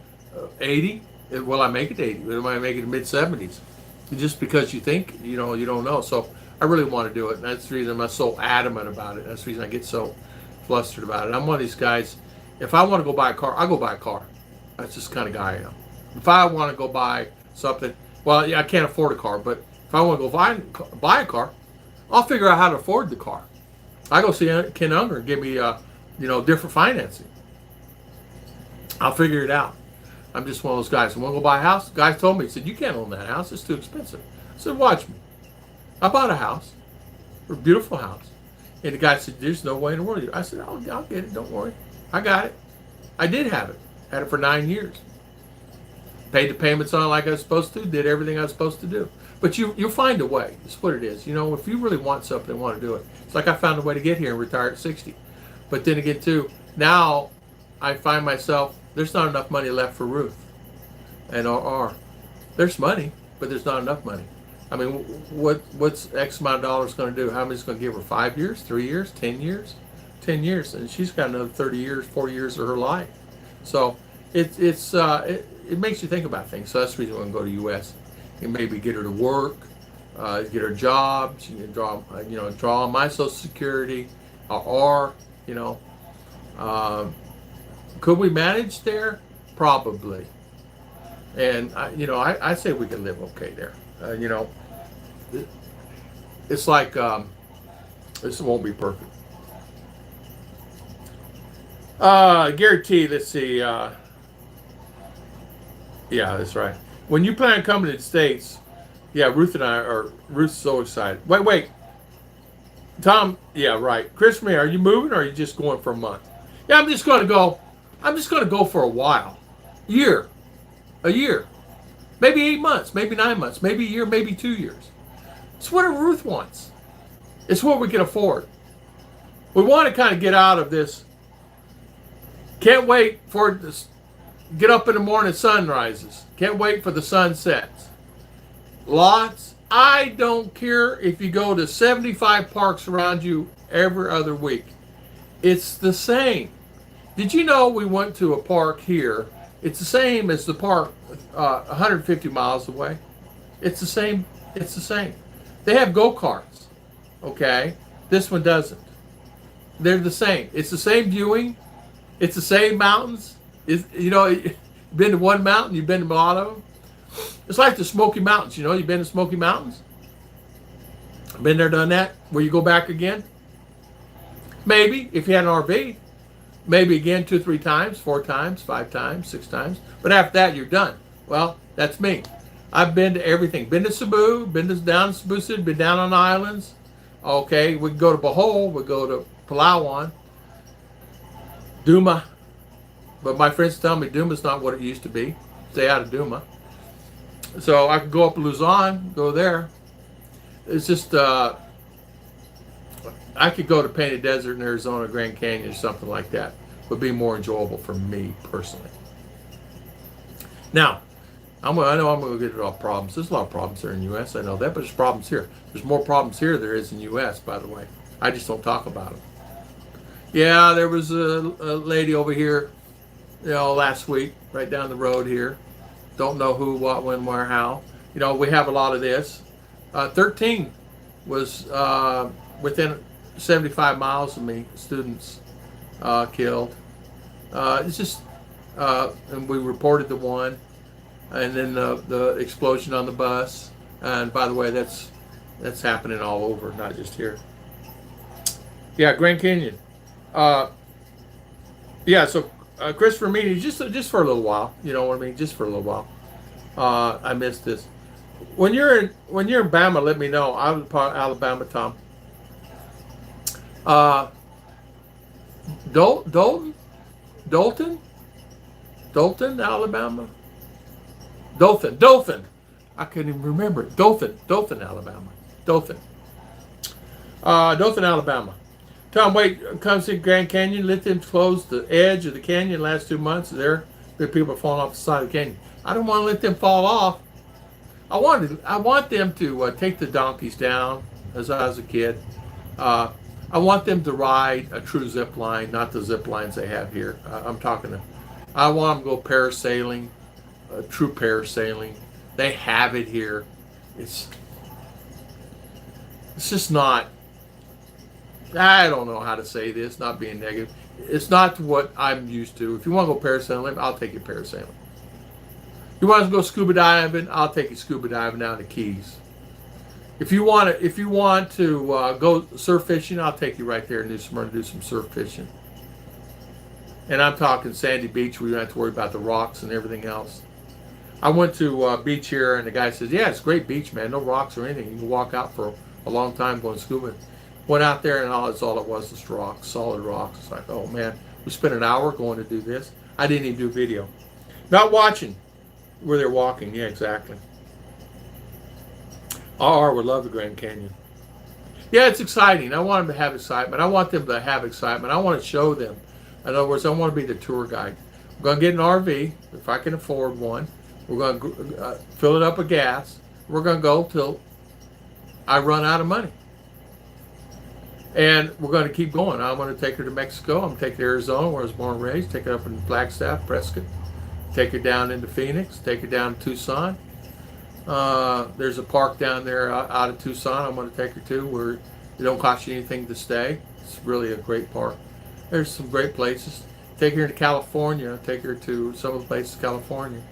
80? Will I make it to 80? Will I make it to mid-70s? Just because you think, you don't know. So, I really want to do it. And that's the reason I'm so adamant about it. That's the reason I get so flustered about it. I'm one of these guys, if I want to go buy a car, I'll go buy a car. That's just the kind of guy I am. If I want to go buy something, well, yeah, I can't afford a car, but if I want to go buy a car, I'll figure out how to afford the car. I go see Ken Unger and give me, different financing. I'll figure it out. I'm just one of those guys. I want to go buy a house. The guy told me, he said, you can't own that house. It's too expensive. I said, watch me. I bought a house, a beautiful house. And the guy said, there's no way in the world. I said, I'll get it. Don't worry. I got it. I did have it. Had it for 9 years. Paid the payments on it like I was supposed to. Did everything I was supposed to do. But you'll find a way. That's what it is. You know, if you really want something and want to do it. It's like I found a way to get here and retire at 60. But then again, too, now I find myself, there's not enough money left for Ruth and RR. There's money, but there's not enough money. I mean, what's X amount of dollars going to do? How many's going to give her? 5 years, 3 years, 10 years? 10 years, and she's got another 30 years, 40 years of her life. So it makes you think about things. So that's the reason we're going to go to U.S. and maybe get her to work, get her a job. She can draw on my Social Security, or could we manage there? Probably. And I say we can live okay there. It's like this won't be perfect. Guarantee. Let's see. Yeah, that's right. When you plan on coming to the States, yeah, Ruth's so excited. Wait. Tom, yeah, right. Chris, are you moving or are you just going for a month? Yeah, I'm just going to go. I'm just going to go for a while. A year. Maybe 8 months, maybe 9 months, maybe a year, maybe 2 years. It's what Ruth wants. It's what we can afford. We want to kind of get out of this. Can't wait for it to get up in the morning, sun rises. Can't wait for the sun sets. Lots. I don't care if you go to 75 parks around you every other week. It's the same. Did you know we went to a park here? It's the same as the park 150 miles away. It's the same. It's the same. They have go-karts. Okay? This one doesn't. They're the same. It's the same viewing. It's the same mountains. You've been to one mountain, you've been to a lot of them. It's like the Smoky Mountains. You've been to Smoky Mountains? Been there, done that? Will you go back again? Maybe, if you had an RV. Maybe again 2, 3 times, 4 times, 5 times, 6 times. But after that, you're done. Well, that's me. I've been to everything. Been to Cebu, down to Cebu City, been down on the islands. Okay, we can go to Bohol, we go to Palawan, Duma. But my friends tell me Duma's not what it used to be. Stay out of Duma. So I could go up to Luzon, go there. It's just, I could go to Painted Desert in Arizona, Grand Canyon, or something like that. Would be more enjoyable for me personally. Now, I know I'm going to get into all problems. There's a lot of problems here in the U.S. I know that, but there's problems here. There's more problems here than there is in the U.S., by the way. I just don't talk about them. Yeah, there was a lady over here, last week, right down the road here. Don't know who, what, when, where, how. We have a lot of this. 13 was within 75 miles of me, students killed. It's just, and we reported the one, and then the explosion on the bus. And by the way, that's happening all over, not just here. Yeah, Grand Canyon. Yeah, so Christopher Meany, just for a little while, you know what I mean, just for a little while. I missed this. When you're in Bama, let me know. I was part of Alabama, Tom. Dalton, Alabama. Dothan. I couldn't even remember it. Dothan, Alabama. Dothan, Alabama. Tom, wait, come see Grand Canyon. Let them close the edge of the canyon the last 2 months. There people are falling off the side of the canyon. I don't want to let them fall off. I want them to take the donkeys down as I was a kid. I want them to ride a true zip line, not the zip lines they have here. I want them to go parasailing, true parasailing. They have it here. It's just not, I don't know how to say this, not being negative. It's not what I'm used to. If you want to go parasailing, I'll take you parasailing. You want to go scuba diving, I'll take you scuba diving down the Keys. If you want to go surf fishing, I'll take you right there and do some surf fishing. And I'm talking sandy beach where you don't have to worry about the rocks and everything else. I went to a beach here and the guy says, yeah, it's a great beach, man. No rocks or anything. You can walk out for a long time going scuba. Went out there and all it was rocks, solid rocks. It's like, oh man, we spent an hour going to do this. I didn't even do video. Not watching where they're walking. Yeah, exactly. RR would love the Grand Canyon. Yeah, it's exciting. I want them to have excitement. I want them to have excitement. I want to show them. In other words, I want to be the tour guide. We're going to get an RV, if I can afford one. We're going to fill it up with gas. We're going to go till I run out of money. And we're going to keep going. I'm going to take her to Mexico. I'm going to take her to Arizona, where I was born and raised. Take her up in Flagstaff, Prescott. Take her down into Phoenix. Take her down to Tucson. There's a park down there out of Tucson I'm going to take her to where it don't cost you anything to stay. It's really a great park. There's some great places. Take her to California. Take her to some of the places in California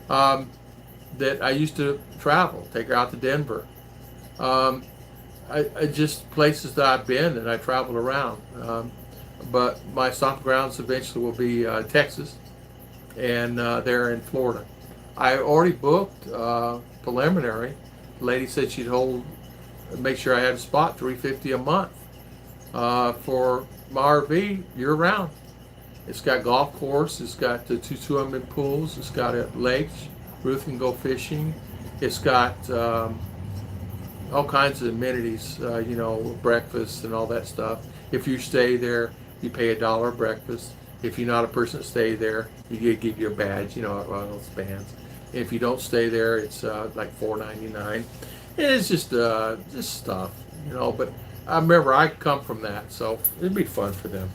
that I used to travel. Take her out to Denver. I just places that I've been and I traveled around. But my stomping grounds eventually will be Texas and there in Florida. I already booked preliminary. The lady said she'd make sure I had a spot, $350 a month for my RV year round. It's got golf course. It's got the 2 swimming pools. It's got a lake. Ruth can go fishing. It's got all kinds of amenities, breakfast and all that stuff. If you stay there, you pay $1 a breakfast. If you're not a person that stay there, you give you a badge, those bands. If you don't stay there, it's like $4.99. It's just stuff, But I remember I come from that, so it'd be fun for them.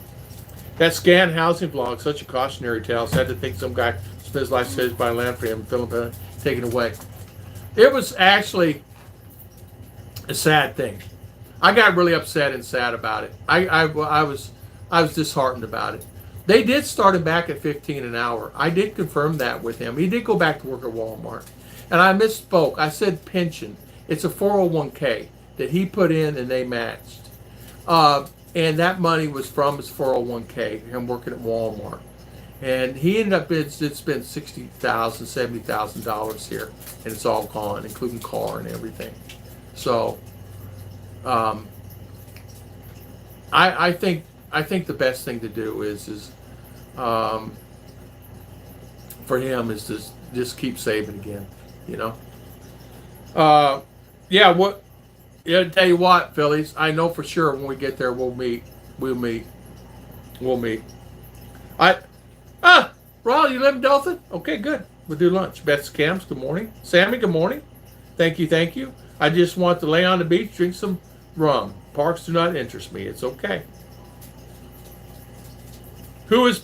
That scan housing vlog, such a cautionary tale. Sad to think some guy spent his life saved by land for him, Philippine, taken away. It was actually a sad thing. I got really upset and sad about it. I was disheartened about it. They did start him back at $15 an hour. I did confirm that with him. He did go back to work at Walmart. And I misspoke. I said pension. It's a 401k that he put in and they matched. And that money was from his 401k, him working at Walmart. And he ended up spend $60,000, $70,000 here. And it's all gone, including car and everything. So I think the best thing to do is for him is to just keep saving again, I'll tell you what, Phillies, I know for sure when we get there we'll meet. Ron, you live in Dothan? Okay, good. We'll do lunch. Beth's Camps, good morning. Sammy, good morning. Thank you. I just want to lay on the beach, drink some rum. Parks do not interest me. It's okay. Who is...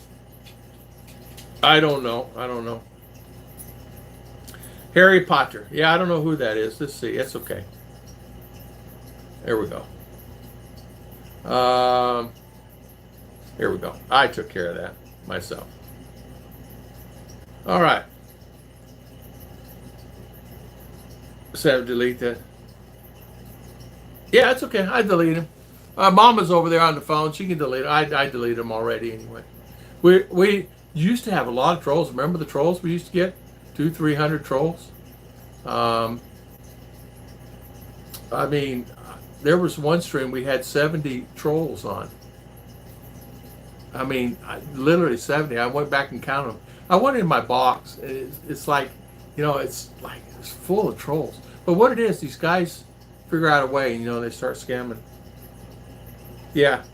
I don't know. Harry Potter. Yeah, I don't know who that is. Let's see. It's okay. There we go. Here we go. I took care of that myself. All right. So delete that. Yeah, it's okay. I delete him. Mama's over there on the phone. She can delete it. I deleted them already anyway. We used to have a lot of trolls. Remember the trolls we used to get? 200-300 trolls. There was one stream we had 70 trolls on. Literally 70. I went back and counted them. I went in my box. It's like, it's full of trolls. But what it is, these guys figure out a way, they start scamming. Yeah.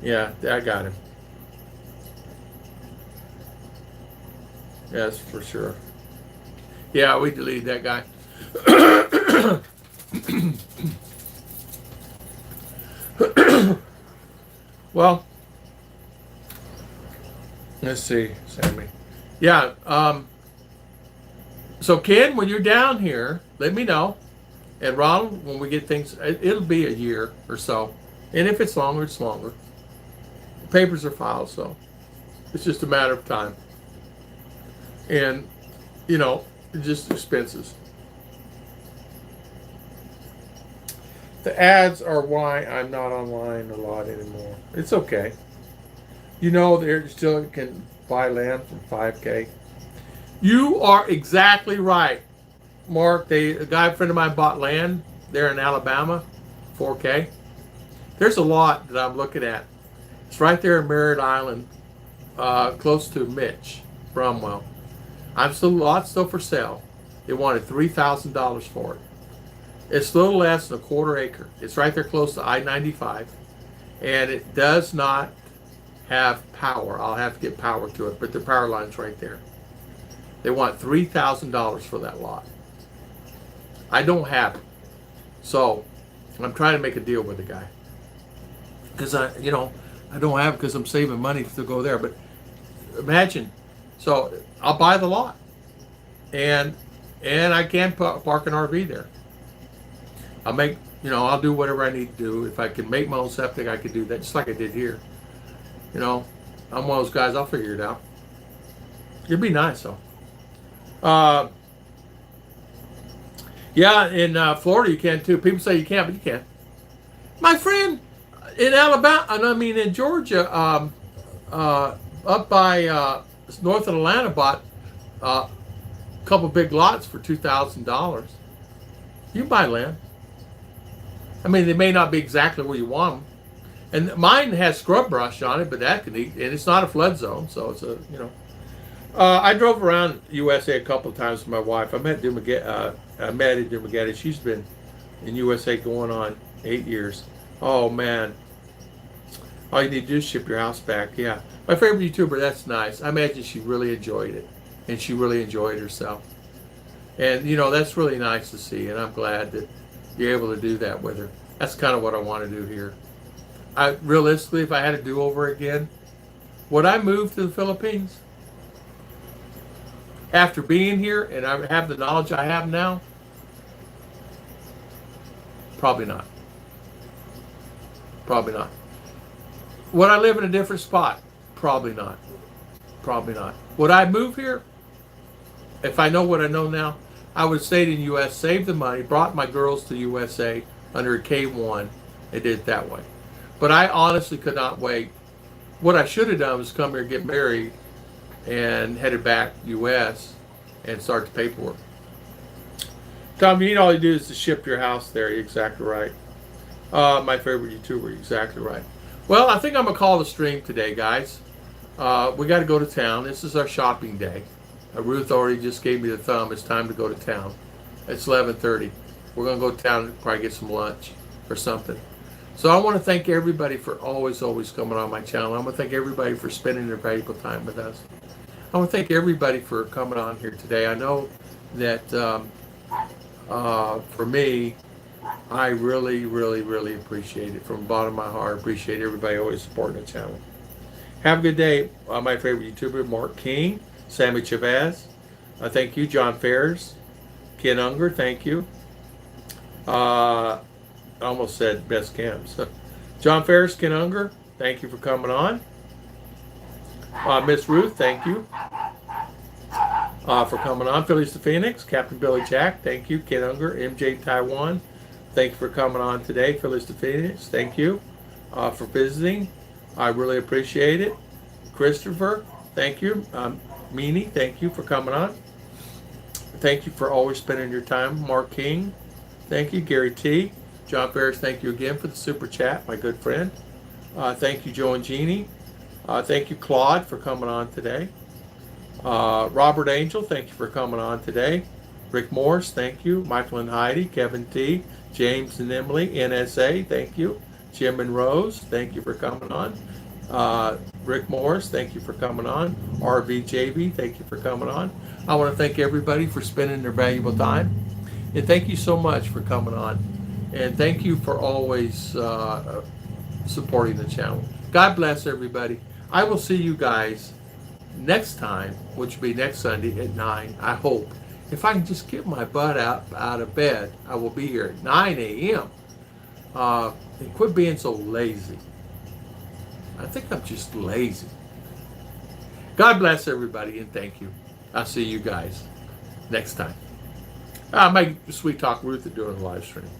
Yeah, I got him. Yes, for sure. Yeah, we deleted that guy. Well, let's see, Sammy. Yeah, so Ken, when you're down here, let me know. And Ronald, when we get things, it'll be a year or so. And if it's longer, it's longer. The papers are filed, so it's just a matter of time. And, just expenses. The ads are why I'm not online a lot anymore. It's okay. They still can buy land for $5K. You are exactly right. Mark, a guy friend of mine bought land there in Alabama, 4K. There's a lot that I'm looking at. It's right there in Merritt Island, close to Mitch Bromwell. Lots still for sale. They wanted $3,000 for it. It's a little less than a quarter acre. It's right there close to I-95, and it does not have power. I'll have to get power to it, but the power line's right there. They want $3,000 for that lot. I don't have it, so I'm trying to make a deal with the guy because I don't have it because I'm saving money to go there. But imagine, so I'll buy the lot, and I can park an RV there. I'll do whatever I need to do. If I can make my own septic, I could do that, just like I did here. I'm one of those guys. I'll figure it out. It'd be nice though. Yeah, in Florida you can too. People say you can't, but you can. My friend in in Georgia, up by north of Atlanta, bought a couple big lots for $2,000. You buy land. They may not be exactly where you want them. And mine has scrub brush on it, but that can eat, and it's not a flood zone, so it's I drove around USA a couple of times with my wife. I met Maddie Dumagetti. She's been in USA going on 8 years. Oh man, all you need to do is ship your house back. Yeah, my favorite YouTuber. That's nice. I imagine she really enjoyed it, and she really enjoyed herself. And that's really nice to see, and I'm glad that you're able to do that with her. That's kind of what I want to do here. Realistically, if I had to do over again, would I move to the Philippines? After being here and I have the knowledge I have now? Probably not. Probably not. Would I live in a different spot? Probably not. Probably not. Would I move here? If I know what I know now, I would have stayed in the U.S., saved the money, brought my girls to USA under a K-1, and did it that way. But I honestly could not wait. What I should have done was come here, get married, and headed back U.S. and start the paperwork. Tom, all you do is to ship your house there. You're exactly right. My favorite YouTuber, exactly right. Well, I think I'm going to call the stream today, guys. We got to go to town. This is our shopping day. Ruth already just gave me the thumb. It's time to go to town. It's 11:30. We're going to go to town and probably get some lunch or something. So I want to thank everybody for always coming on my channel. I want to thank everybody for spending their valuable time with us. I want to thank everybody for coming on here today. I know that for me, I really, really, really appreciate it. From the bottom of my heart, I appreciate everybody always supporting the channel. Have a good day. My favorite YouTuber, Mark King, Sammy Chavez. Thank you, John Ferris, Ken Unger, thank you. I almost said best cams. John Ferris, Ken Unger, thank you for coming on. Miss Ruth, thank you for coming on. Phillies to Phoenix, Captain Billy Jack, thank you. Ken Unger, MJ Taiwan, thank you for coming on today. Phillies to Phoenix, thank you for visiting. I really appreciate it. Christopher, thank you. Meanie, thank you for coming on. Thank you for always spending your time. Mark King, thank you. Gary T. John Ferris, thank you again for the super chat, my good friend. Thank you, Joe and Jeannie. Thank you, Claude, for coming on today. Robert Angel, thank you for coming on today. Rick Morris, thank you. Michael and Heidi, Kevin T. James and Emily, NSA, thank you. Jim and Rose, thank you for coming on. Rick Morris, thank you for coming on. RVJV, thank you for coming on. I want to thank everybody for spending their valuable time. And thank you so much for coming on. And thank you for always supporting the channel. God bless everybody. I will see you guys next time, which will be next Sunday at 9, I hope. If I can just get my butt out of bed, I will be here at 9 a.m. And quit being so lazy. I think I'm just lazy. God bless everybody and thank you. I'll see you guys next time. I might sweet talk Ruth to do a live stream,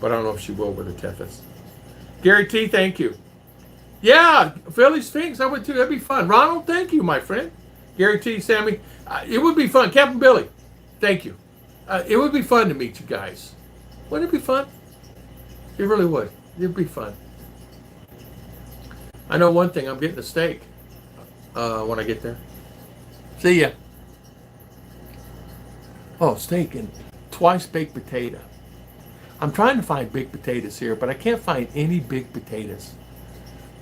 but I don't know if she will with her tethys. Gary T, thank you. Yeah, Philly Sphinx, I would too. That'd be fun. Ronald, thank you, my friend. Gary T, Sammy, it would be fun. Captain Billy, thank you. It would be fun to meet you guys. Wouldn't it be fun? It really would. It'd be fun. I know one thing. I'm getting a steak when I get there. See ya. Oh, steak and twice baked potato. I'm trying to find big potatoes here, but I can't find any big potatoes.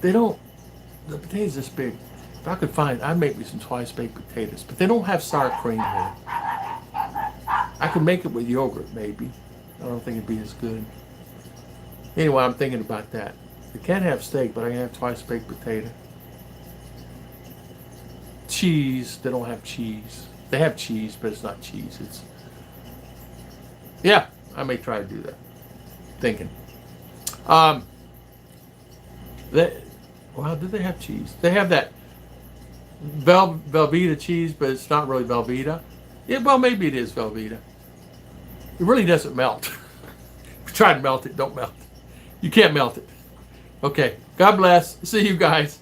They don't. The potatoes this big. If I could find, I'd make me some twice baked potatoes, but they don't have sour cream here. I could make it with yogurt, maybe. I don't think it'd be as good. Anyway, I'm thinking about that. I can't have steak, but I can have twice baked potato. Cheese. They don't have cheese. They have cheese, but it's not cheese. It's. Yeah, I may try to do that. Thinking. Well, do they have cheese? They have that Velveeta cheese, but it's not really Velveeta. Yeah, well, maybe it is Velveeta. It really doesn't melt. Try to melt it, don't melt. You can't melt it. Okay, God bless. See you guys.